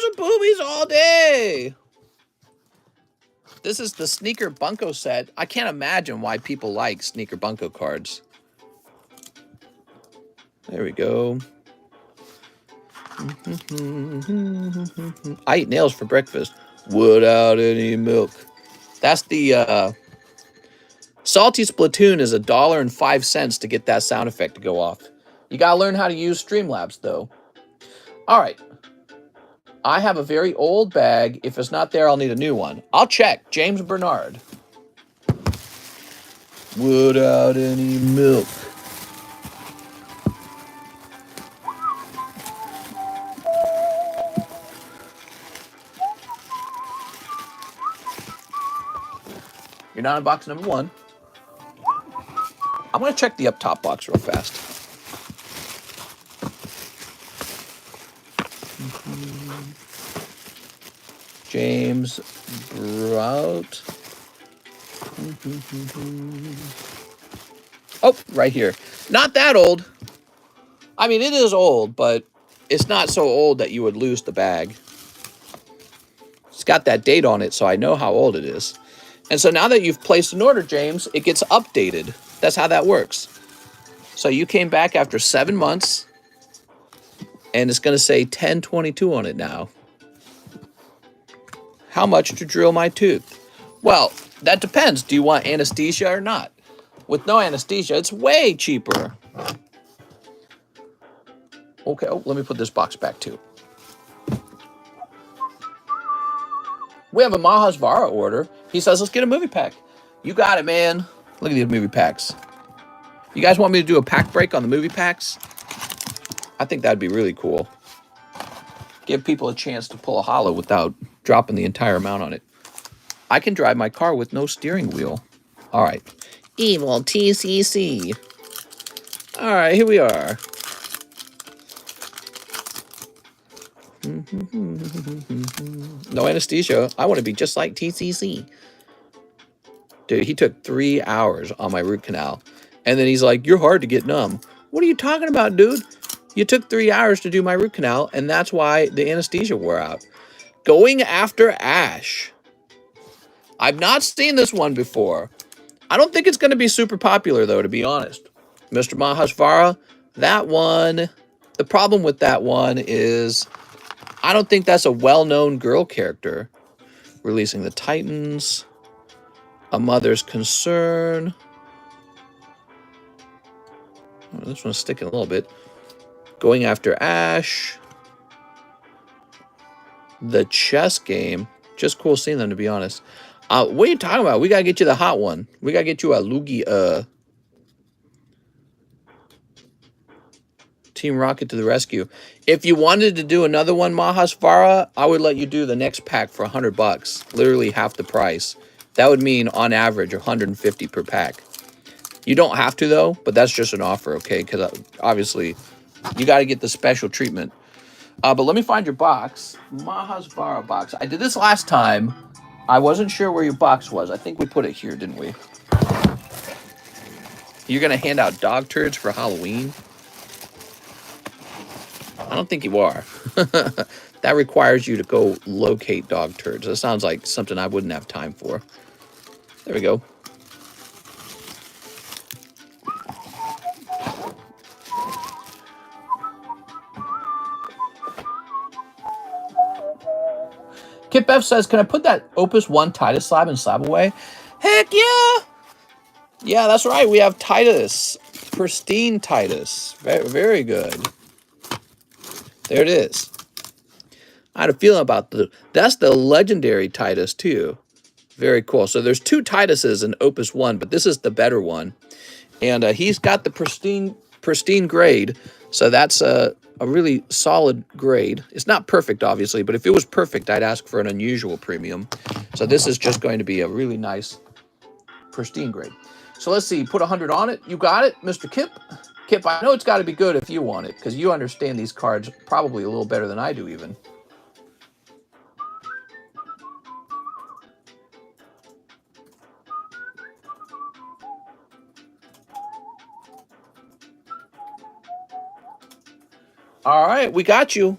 are boobies all day. This is the sneaker bunko set. I can't imagine why people like sneaker bunko cards. There we go. I eat nails for breakfast without any milk. That's the Salty Splatoon is $1.05 to get that sound effect to go off. You gotta learn how to use Streamlabs though. All right. I have a very old bag. If it's not there, I'll need a new one. I'll check. James Bernard. Without any milk. You're not in box number 1. I'm going to check the up top box real fast. James Brout. Oh, right here. Not that old. I mean, it is old, but it's not so old that you would lose the bag. It's got that date on it, so I know how old it is. And so now that you've placed an order, James, it gets updated. That's how that works. So you came back after 7 months, and it's going to say 1022 on it now. How much to drill my tooth? Well, that depends. Do you want anesthesia or not? With no anesthesia, it's way cheaper. Okay, oh, let me put this box back too. We have a Majas Vara order. He says, let's get a movie pack. You got it, man. Look at these movie packs. You guys want me to do a pack break on the movie packs? I think that'd be really cool. Give people a chance to pull a holo without dropping the entire amount on it. I can drive my car with no steering wheel. All right. Evil TCC. All right, here we are. No anesthesia. I want to be just like TCC. Dude, he took 3 hours on my root canal. And then he's like, you're hard to get numb. What are you talking about, dude? You took 3 hours to do my root canal, and that's why the anesthesia wore out. Going after Ash. I've not seen this one before. I don't think it's going to be super popular, though, to be honest. Mr. Mahasvara, that one, the problem with that one is I don't think that's a well-known girl character. Releasing the Titans. A Mother's Concern. Oh, this one's sticking a little bit. Going after Ash. The chess game. Just cool seeing them, to be honest. What are you talking about? We got to get you the hot one. We got to get you a Lugia. Team Rocket to the rescue. If you wanted to do another one, Mahasvara, I would let you do the next pack for $100. Literally half the price. That would mean, on average, $150 per pack. You don't have to, though, but that's just an offer, okay? Because obviously, you got to get the special treatment. But let me find your box. Mahasvara box. I did this last time. I wasn't sure where your box was. I think we put it here, didn't we? You're going to hand out dog turds for Halloween? I don't think you are. That requires you to go locate dog turds. That sounds like something I wouldn't have time for. There we go. Kip F says, can I put that Opus 1 Titus slab and slab away? Heck yeah! Yeah, that's right. We have Titus. Pristine Titus. Very, very good. There it is. I had a feeling about that's the legendary Titus too. Very cool. So there's 2 Tituses in Opus 1, but this is the better one. And he's got the pristine grade. So that's a really solid grade. It's not perfect, obviously, but if it was perfect, I'd ask for an unusual premium. So this is just going to be a really nice pristine grade. So let's see, put 100 on it. You got it, Mr. Kip? Kip, I know it's got to be good if you want it, because you understand these cards probably a little better than I do even. All right, we got you.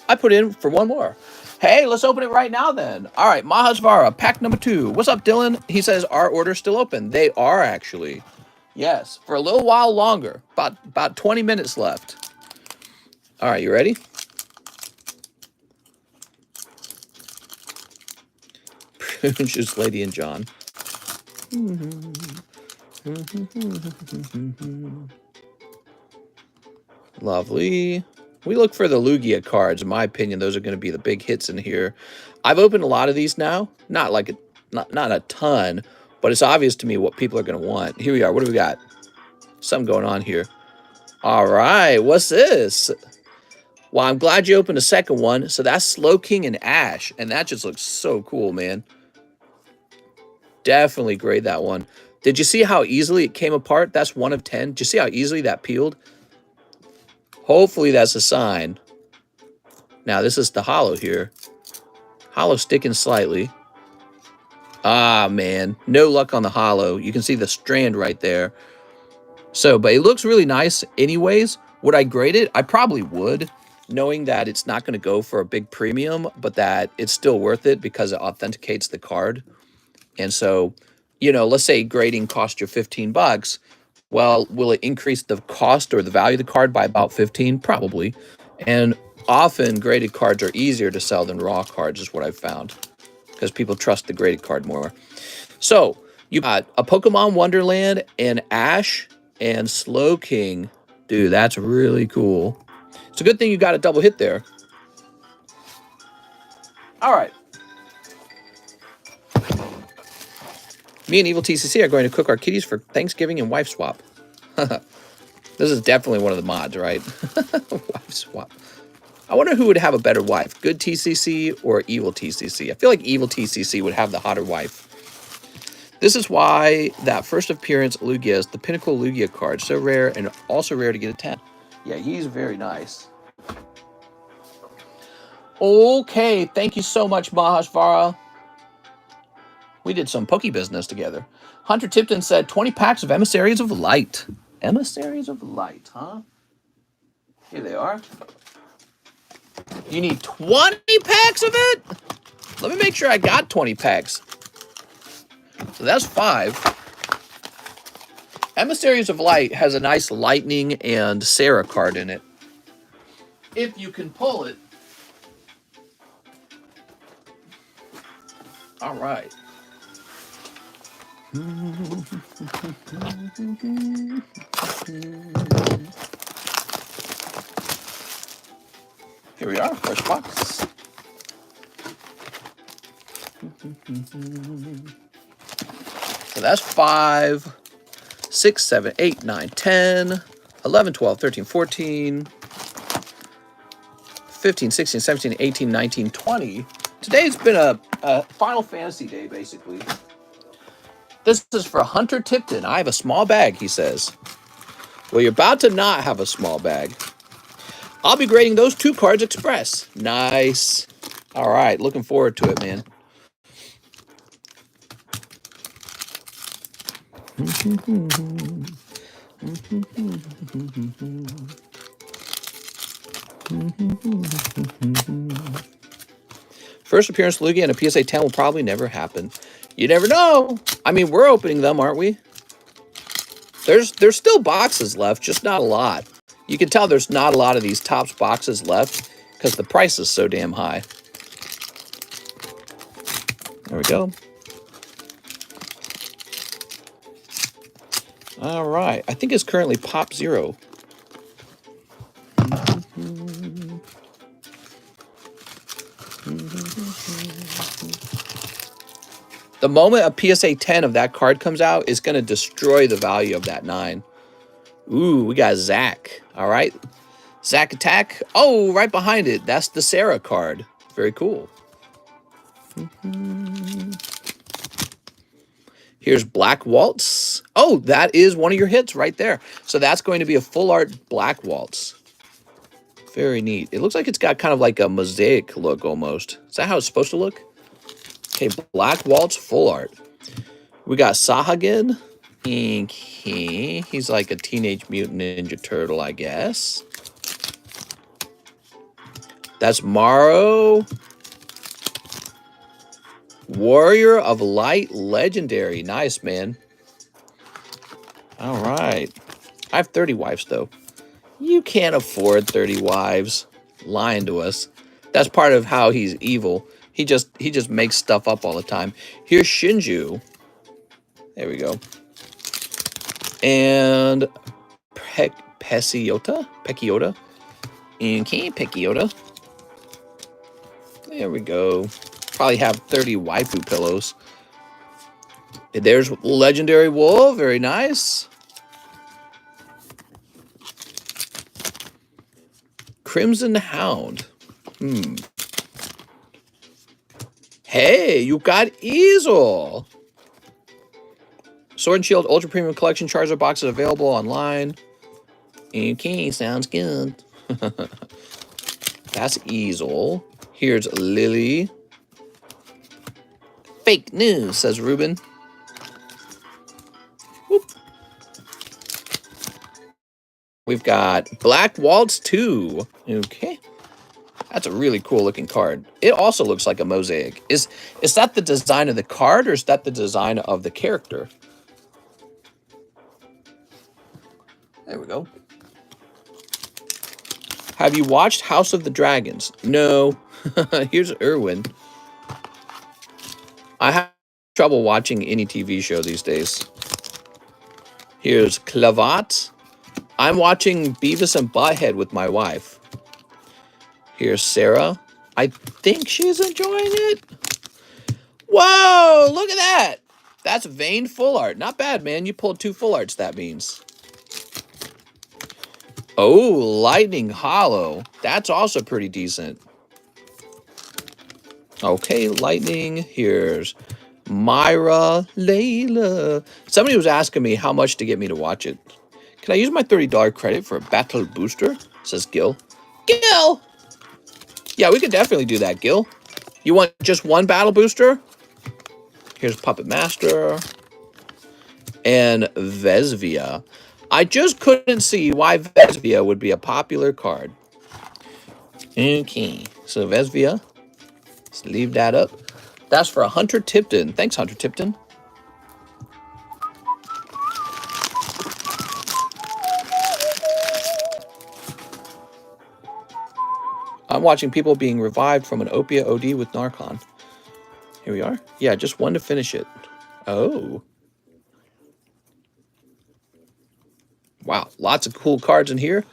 I put in for one more. Hey, let's open it right now then. All right, Mahasvara, pack number 2. What's up, Dylan? He says, our order's still open. They are actually. Yes, for a little while longer. About 20 minutes left. All right, you ready? Just Lady and John. Lovely. We look for the Lugia cards. In my opinion, those are going to be the big hits in here. I've opened a lot of these now. Not like not a ton, but it's obvious to me what people are going to want. Here we are. What do we got? Something going on here. All right. What's this? Well, I'm glad you opened a second one. So that's Slow King and Ash. And that just looks so cool, man. Definitely grade that one. Did you see how easily it came apart? That's 1 of 10. Did you see how easily that peeled? Hopefully that's a sign. Now, this is the hollow here. Hollow sticking slightly. Ah, man. No luck on the hollow. You can see the strand right there. So, but it looks really nice anyways. Would I grade it? I probably would, knowing that it's not going to go for a big premium, but that it's still worth it because it authenticates the card. And so, you know, let's say grading cost you 15 bucks. Well, will it increase the cost or the value of the card by about 15? Probably. And often graded cards are easier to sell than raw cards is what I've found, because people trust the graded card more. So you got a Pokemon Wonderland and Ash and Slow King. Dude, that's really cool. It's a good thing you got a double hit there. All right. Me and Evil TCC are going to cook our kitties for Thanksgiving and wife swap. This is definitely one of the mods, right? Wife swap. I wonder who would have a better wife, Good TCC or Evil TCC. I feel like Evil TCC would have the hotter wife. This is why that first appearance Lugia is the pinnacle Lugia card. So rare and also rare to get a 10. Yeah, he's very nice. Okay, thank you so much, Mahasvara. We did some pokey business together. Hunter Tipton said 20 packs of Emissaries of Light. Emissaries of Light, huh? Here they are. You need 20 packs of it? Let me make sure I got 20 packs. So that's 5. Emissaries of Light has a nice Lightning and Sarah card in it. If you can pull it. All right. Here we are, first box. So that's 5, 6, 7, 8, 9, 10, 11, 12, 13, 14, 15, 16, 17, 18, 19, 20. Today's been a Final Fantasy day, basically. This is for Hunter Tipton. I have a small bag, he says. Well, you're about to not have a small bag. I'll be grading those 2 cards express. Nice. All right, looking forward to it, man. First appearance Lugia and a PSA 10 will probably never happen. You never know. I mean, we're opening them, aren't we? There's still boxes left, just not a lot. You can tell there's not a lot of these Topps boxes left because the price is so damn high. There we go. All right. I think it's currently Pop 0. The moment a PSA 10 of that card comes out, it's going to destroy the value of that 9. Ooh, we got Zach. All right. Zach Attack. Oh, right behind it. That's the Sarah card. Very cool. Here's Black Waltz. Oh, that is one of your hits right there. So that's going to be a full art Black Waltz. Very neat. It looks like it's got kind of like a mosaic look almost. Is that how it's supposed to look? Okay, Black Waltz full art. We got Sahagin. Okay. He's like a Teenage Mutant Ninja Turtle, I guess. That's Morrow. Warrior of Light Legendary. Nice, man. All right. I have 30 wives, though. You can't afford 30 wives. Lying to us. That's part of how he's evil. He just makes stuff up all the time. Here's Shinju. There we go. And Pekiota. Okay, Pekiota. There we go. Probably have 30 waifu pillows. And there's Legendary Wolf. Very nice. Crimson Hound. Hey, you got Easel. Sword and Shield Ultra Premium Collection Charizard boxes available online. Okay, sounds good. That's Easel. Here's Lily. Fake news, says Ruben. Whoop. We've got Black Waltz 2. Okay. That's a really cool looking card. It also looks like a mosaic. Is that the design of the card or is that the design of the character? There we go. Have you watched House of the Dragons? No. Here's Irwin. I have trouble watching any TV show these days. Here's Clavat. I'm watching Beavis and Butthead with my wife. Here's Sarah. I think she's enjoying it. Whoa, look at that. That's Vayne full art. Not bad, man. You pulled 2 full arts, that means. Oh, Lightning Hollow. That's also pretty decent. Okay, Lightning. Here's Myra Layla. Somebody was asking me how much to get me to watch it. Can I use my $30 credit for a battle booster? Says Gil. Gil! Yeah, we could definitely do that, Gil. You want just one battle booster? Here's Puppet Master. And Vesvia. I just couldn't see why Vesvia would be a popular card. Okay, so Vesvia. Let's leave that up. That's for Hunter Tipton. Thanks, Hunter Tipton. I'm watching people being revived from an opiate OD with Narcon. Here we are. Yeah, just one to finish it. Oh. Wow, lots of cool cards in here.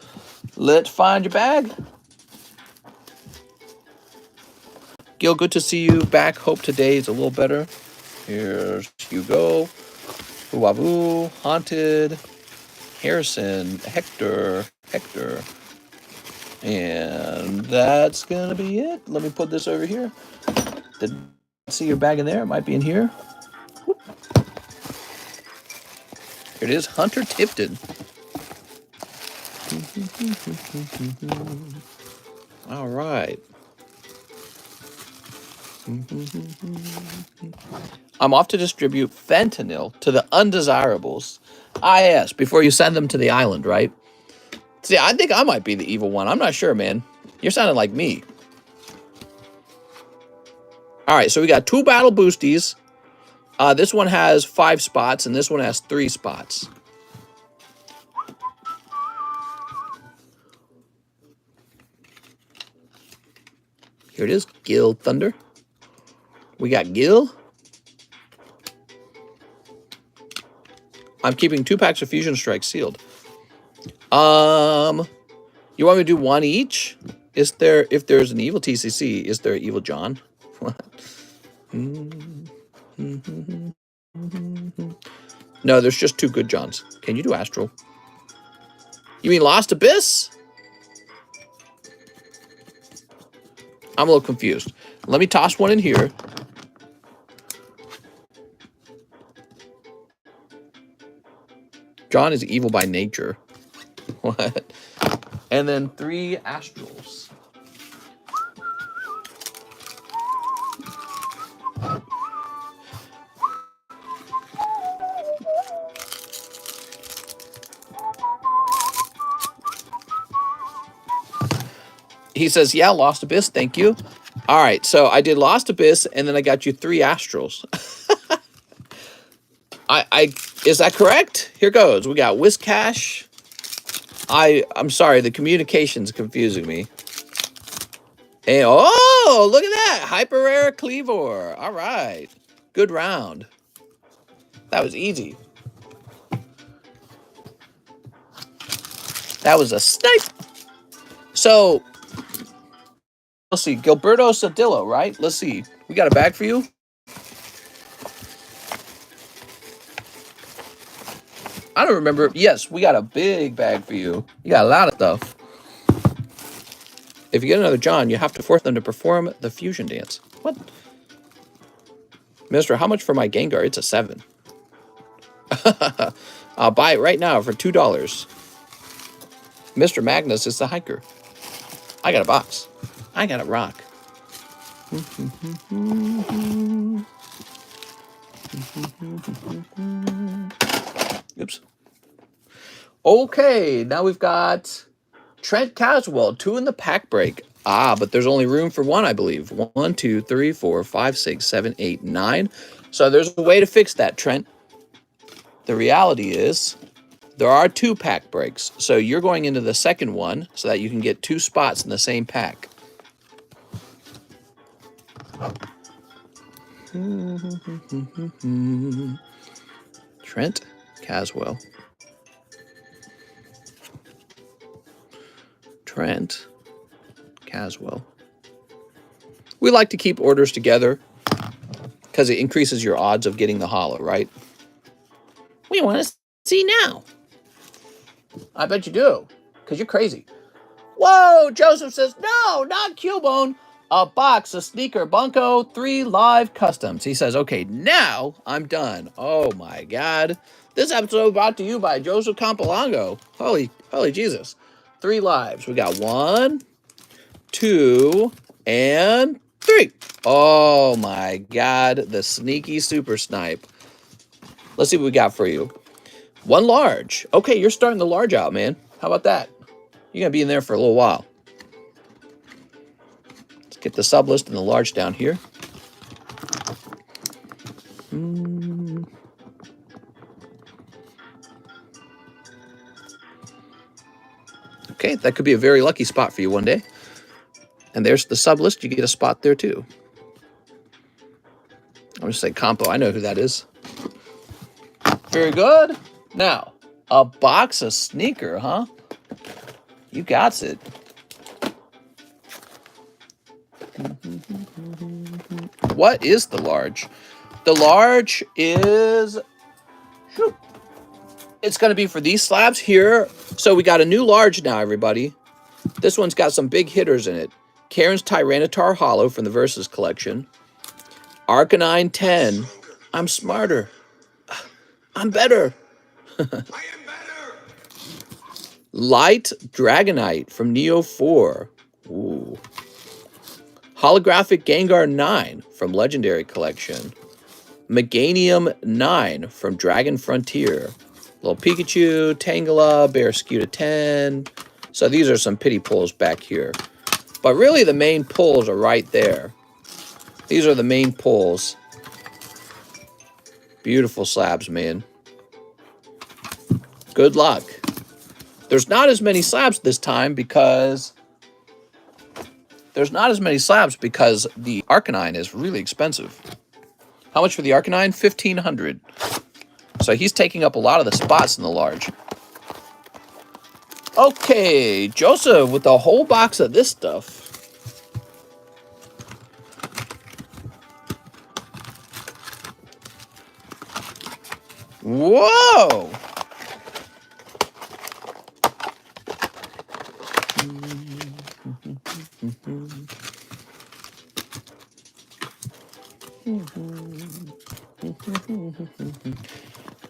Let's find your bag. Gil, good to see you back. Hope today is a little better. Here's Hugo. Huavu, Haunted, Harrison, Hector. And that's going to be it. Let me put this over here. Didn't see your bag in there. It might be in here. Whoop. Here it is, Hunter Tipton. All right. I'm off to distribute fentanyl to the undesirables. Ah, yes, before you send them to the island, right? See, I think I might be the evil one. I'm not sure, man. You're sounding like me. All right, so we got 2 battle boosties. This one has 5 spots, and this one has 3 spots. Here it is, Gil Thunder. We got Gil. I'm keeping 2 packs of Fusion Strike sealed. You want me to do 1 each? Is there, if there's an evil TCC, is there an evil John? No, there's just 2 good Johns. Can you do Astral? You mean Lost Abyss? I'm a little confused. Let me toss one in here. John is evil by nature. What? And then 3 Astrals. He says, yeah, Lost Abyss, thank you. All right, so I did Lost Abyss, and then I got you 3 Astrals. Is that correct? Here goes. We got Whiscash. I'm sorry, the communication's confusing me. And, oh, look at that. Hyper Rare Cleavor. All right. Good round. That was easy. That was a snipe. So, let's see. Gilberto Sadillo, right? Let's see. We got a bag for you? I don't remember. Yes, we got a big bag for you. You got a lot of stuff. If you get another John, you have to force them to perform the fusion dance. What? Mister, how much for my Gengar? It's a 7. I'll buy it right now for $2. Mr. Magnus is the hiker. I got a box. I got a rock. Oops. Okay, now we've got Trent Caswell, 2 in the pack break. Ah, but there's only room for 1, I believe. 1, 2, 3, 4, 5, 6, 7, 8, 9. So there's a way to fix that, Trent. The reality is there are 2 pack breaks. So you're going into the second one so that you can get 2 spots in the same pack. Trent Caswell. Trent Caswell. We like to keep orders together because it increases your odds of getting the holo, right? We want to see now. I bet you do, because you're crazy. Whoa, Joseph says, no, not Cubone. A box, a sneaker, Bunko, 3 live customs. He says, okay, now I'm done. Oh my God. This episode brought to you by Joseph Campolongo. Holy Jesus. 3 lives. We got 1, 2, and 3. Oh my God. The sneaky super snipe. Let's see what we got for you. 1 large. Okay, you're starting the large out, man. How about that? You're going to be in there for a little while. Let's get the sub list and the large down here. Okay, that could be a very lucky spot for you one day. And there's the sub list. You get a spot there too. I'm going to say Compo. I know who that is. Very good. Now, a box of sneaker, huh? You got it. What is the large? The large is... Shoot. It's going to be for these slabs here. So we got a new large now, everybody. This one's got some big hitters in it. Karen's Tyranitar Holo from the Versus collection. Arcanine 10. I'm smarter. I'm better. I am better. Light Dragonite from Neo 4. Ooh. Holographic Gengar 9 from Legendary Collection. Meganium 9 from Dragon Frontier. Little Pikachu, Tangela, Barraskewda 10. So these are some pity pulls back here. But really the main pulls are right there. These are the main pulls. Beautiful slabs, man. Good luck. There's not as many slabs this time because the Arcanine is really expensive. How much for the Arcanine? $1,500. So he's taking up a lot of the spots in the large. Okay, Joseph with a whole box of this stuff. Whoa!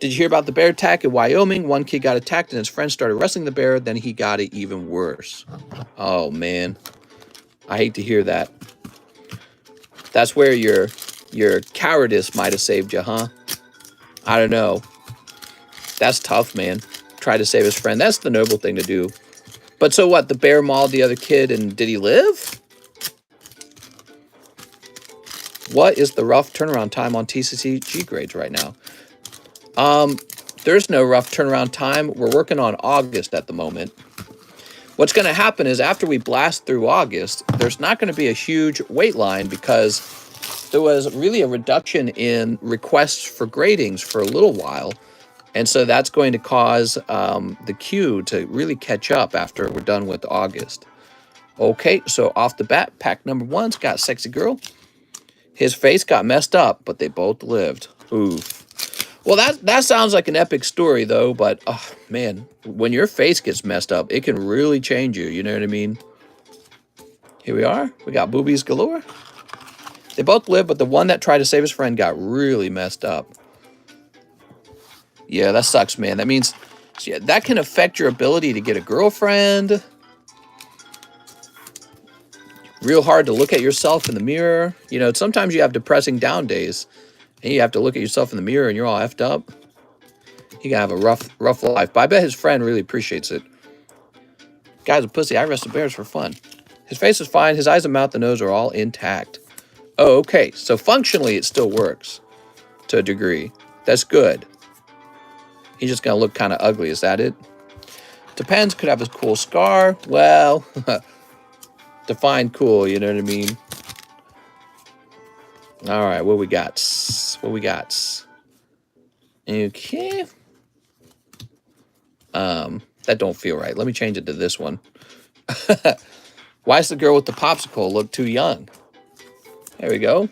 Did you hear about the bear attack in Wyoming? One kid got attacked and his friend started wrestling the bear. Then he got it even worse. Oh, man. I hate to hear that. That's where your cowardice might have saved you, huh? I don't know. That's tough, man. Try to save his friend. That's the noble thing to do. But so what? The bear mauled the other kid and did he live? What is the rough turnaround time on TCG grades right now? There's no rough turnaround time. We're working on August at the moment. What's going to happen is after we blast through August, there's not going to be a huge wait line because there was really a reduction in requests for gradings for a little while. And so that's going to cause the queue to really catch up after we're done with August. Okay, so off the bat, pack number 1's got Sexy Girl. His face got messed up, but they both lived. Oof. Well, that sounds like an epic story, though, but, oh, man, when your face gets messed up, it can really change you, you know what I mean? Here we are. We got boobies galore. They both lived, but the one that tried to save his friend got really messed up. Yeah, that sucks, man. That means yeah, that can affect your ability to get a girlfriend. Real hard to look at yourself in the mirror. You know, sometimes you have depressing down days. And you have to look at yourself in the mirror and you're all effed up. You gotta have a rough life. But I bet his friend really appreciates it. Guy's a pussy. I wrestle bears for fun. His face is fine. His eyes and mouth and nose are all intact. Oh, okay. So functionally, it still works to a degree. That's good. He's just gonna look kind of ugly. Is that it? Depends. Could have a cool scar. Well, define cool. You know what I mean? All right. What we got? What we got? Okay. That don't feel right. Let me change it to this one. Why does the girl with the popsicle look too young? There we go.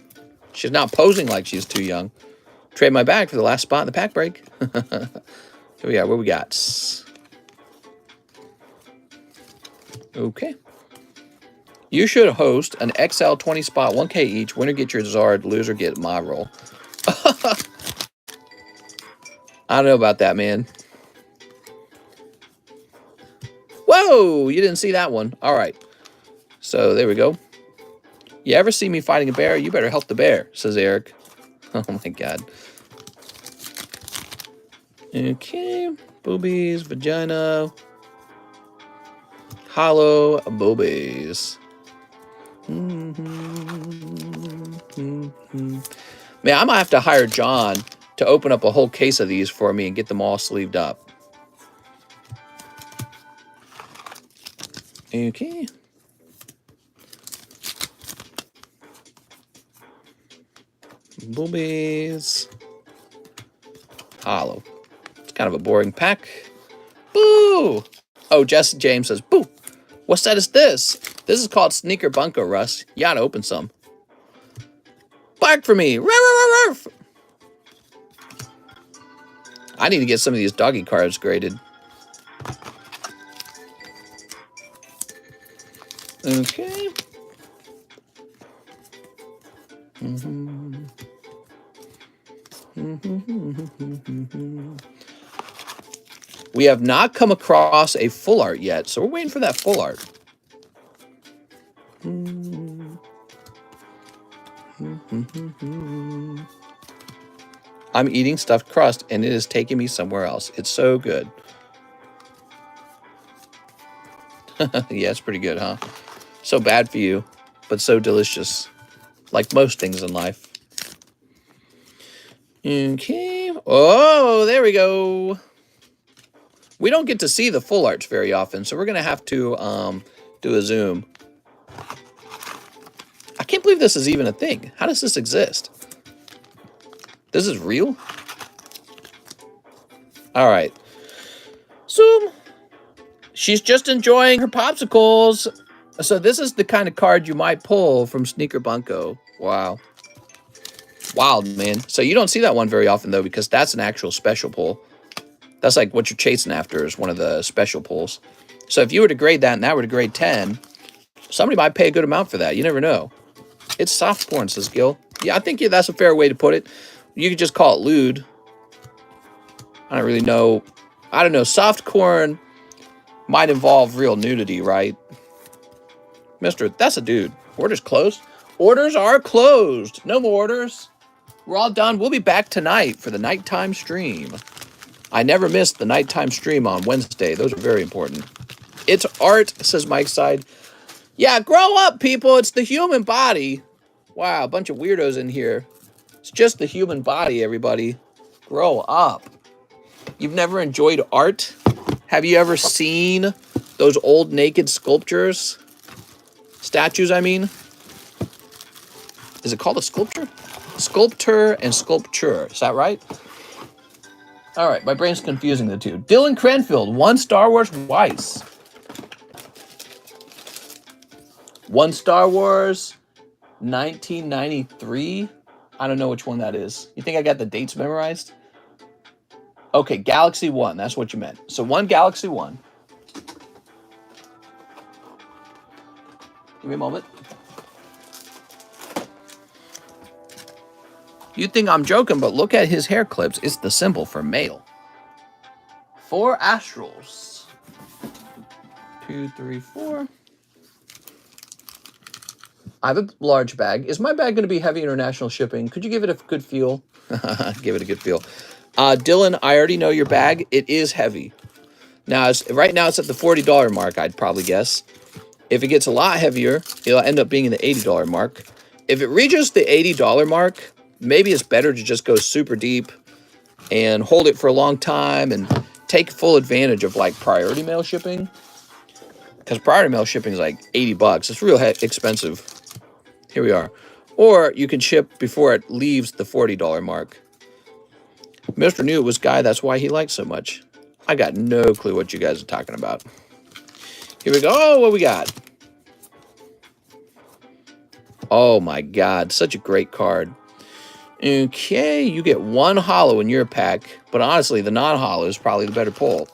She's not posing like she's too young. Trade my bag for the last spot in the pack break. Here we are. What we got? Okay. You should host an XL 20 spot, 1K each. Winner get your Zard, loser get my roll. I don't know about that, man. Whoa, you didn't see that one. All right. So there we go. You ever see me fighting a bear? You better help the bear, says Eric. Oh my God. Okay. Boobies, vagina. Hollow boobies. Man, I might have to hire John to open up a whole case of these for me and get them all sleeved up. Okay. Boobies. Hollow. It's kind of a boring pack. Boo! Oh, Jess James says, boo! What set is this? This is called Sneaker Bunko, Russ. You ought to open some. Bark for me! Ruff, ruff, ruff. I need to get some of these doggy cards graded. Okay. We have not come across a full art yet, so we're waiting for that full art. I'm eating stuffed crust, and it is taking me somewhere else. It's so good. Yeah, it's pretty good, huh? So bad for you, but so delicious. Like most things in life. Okay. Oh, there we go. We don't get to see the full arts very often, so we're going to have to do a zoom. I can't believe this is even a thing. How does this exist? This is real? All right. Zoom. She's just enjoying her popsicles. So this is the kind of card you might pull from Sneaker Bunko. Wow. Wild, man. So you don't see that one very often, though, because that's an actual special pull. That's like what you're chasing after is one of the special pulls. So if you were to grade that and that were to grade 10, somebody might pay a good amount for that. You never know. It's soft porn, says Gil. Yeah, I think that's a fair way to put it. You could just call it lewd. I don't really know. I don't know. Soft corn might involve real nudity, right? Mister, that's a dude. Orders closed. Orders are closed. No more orders. We're all done. We'll be back tonight for the nighttime stream. I never missed the nighttime stream on Wednesday. Those are very important. It's art, says Mike's side. Yeah, grow up, people. It's the human body. Wow, a bunch of weirdos in here. It's just the human body, everybody. Grow up. You've never enjoyed art? Have you ever seen those old naked sculptures? Statues, I mean. Is it called a sculpture? Sculptor and sculpture. Is that right? All right, my brain's confusing the two. Dylan Cranfield, 1 Star Wars Weiss. 1 Star Wars 1993. I don't know which one that is. You think I got the dates memorized? Okay, Galaxy 1. That's what you meant. So 1 Galaxy 1. Give me a moment. You think I'm joking, but look at his hair clips. It's the symbol for male. 4 Astrals. 2, 3, 4. I have a large bag. Is my bag going to be heavy international shipping? Could you give it a good feel? Give it a good feel. Dylan, I already know your bag. It is heavy. Now, right now it's at the $40 mark, I'd probably guess. If it gets a lot heavier, it'll end up being in the $80 mark. If it reaches the $80 mark, maybe it's better to just go super deep and hold it for a long time and take full advantage of like priority mail shipping. Because priority mail shipping is like 80 bucks. It's real expensive. Here we are. Or you can ship before it leaves the $40 mark. Mr. Knew It Was Guy, that's why he likes so much. I got no clue what you guys are talking about. Here we go. Oh, what we got? Oh my God, such a great card. Okay, you get 1 holo in your pack, but honestly, the non-holo is probably the better pull.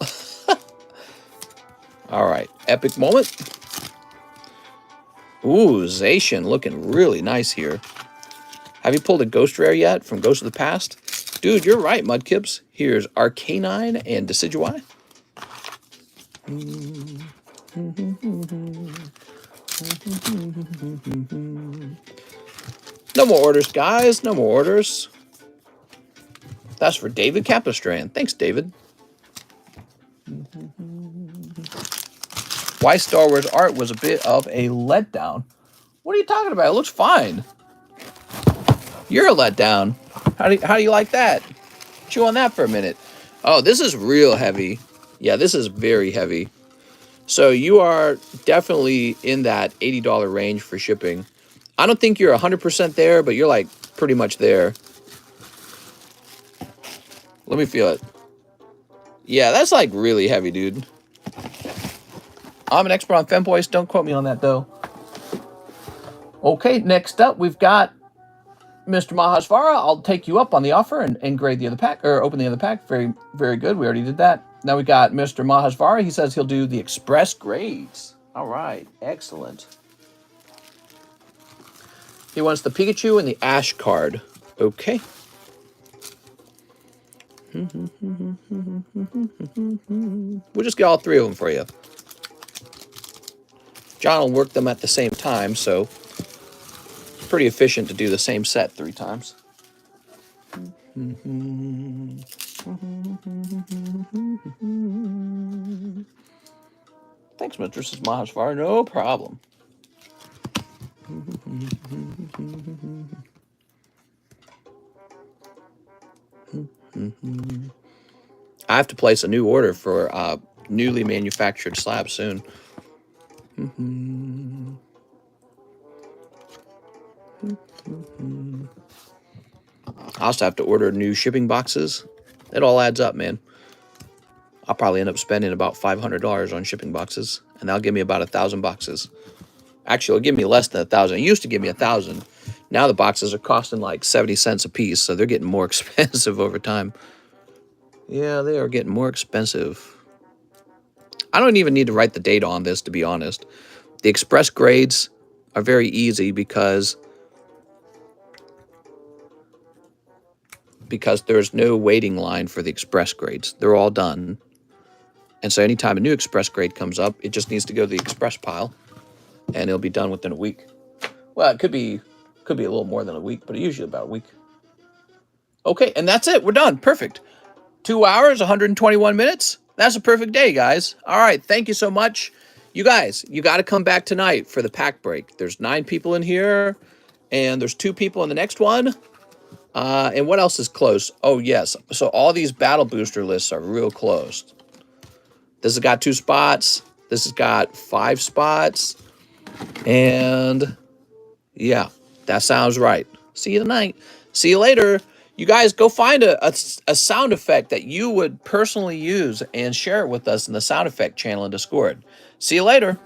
All right, epic moment. Ooh, Zacian looking really nice here. Have you pulled a Ghost Rare yet from Ghost of the Past? Dude, you're right, Mudkips. Here's Arcanine and Decidueye. No more orders, guys. No more orders. That's for David Capistrand. Thanks, David. Why Star Wars art was a bit of a letdown. What are you talking about? It looks fine. You're a letdown. How do you like that? Chew on that for a minute. Oh, this is real heavy. Yeah, this is very heavy. So you are definitely in that $80 range for shipping. I don't think you're 100% there, but you're like pretty much there. Let me feel it. Yeah, that's like really heavy, dude. I'm an expert on femboys. Don't quote me on that, though. Okay, next up, we've got Mr. Mahasvara. I'll take you up on the offer and grade the other pack, or open the other pack. Very, very good. We already did that. Now we got Mr. Mahasvara. He says he'll do the express grades. All right, excellent. He wants the Pikachu and the Ash card. Okay. We'll just get all 3 of them for you. John will work them at the same time, so it's pretty efficient to do the same set 3 times. Thanks, Mr. Mahasvar. No problem. I have to place a new order for newly manufactured slabs soon. I also have to order new shipping boxes. It all adds up, man. I'll probably end up spending about $500 on shipping boxes, and that'll give me about 1,000 boxes. Actually, it'll give me less than 1,000. It used to give me 1,000. Now the boxes are costing like 70 cents a piece, so they're getting more expensive over time. Yeah, they are getting more expensive. I don't even need to write the date on this, to be honest. The express grades are very easy because there's no waiting line for the express grades. They're all done. And so anytime a new express grade comes up, it just needs to go to the express pile, and it'll be done within a week. Well, it could be a little more than a week, but usually about a week. Okay, and that's it. We're done. Perfect. 2 hours, 121 minutes. That's a perfect day, guys. All right, thank you so much. You guys, you got to come back tonight for the pack break. There's 9 people in here, and there's 2 people in the next one. And what else is close? Oh, yes. So all these battle booster lists are real close. This has got 2 spots. This has got 5 spots. And yeah, that sounds right. See you tonight. See you later. You guys go find a sound effect that you would personally use and share it with us in the sound effect channel in Discord. See you later.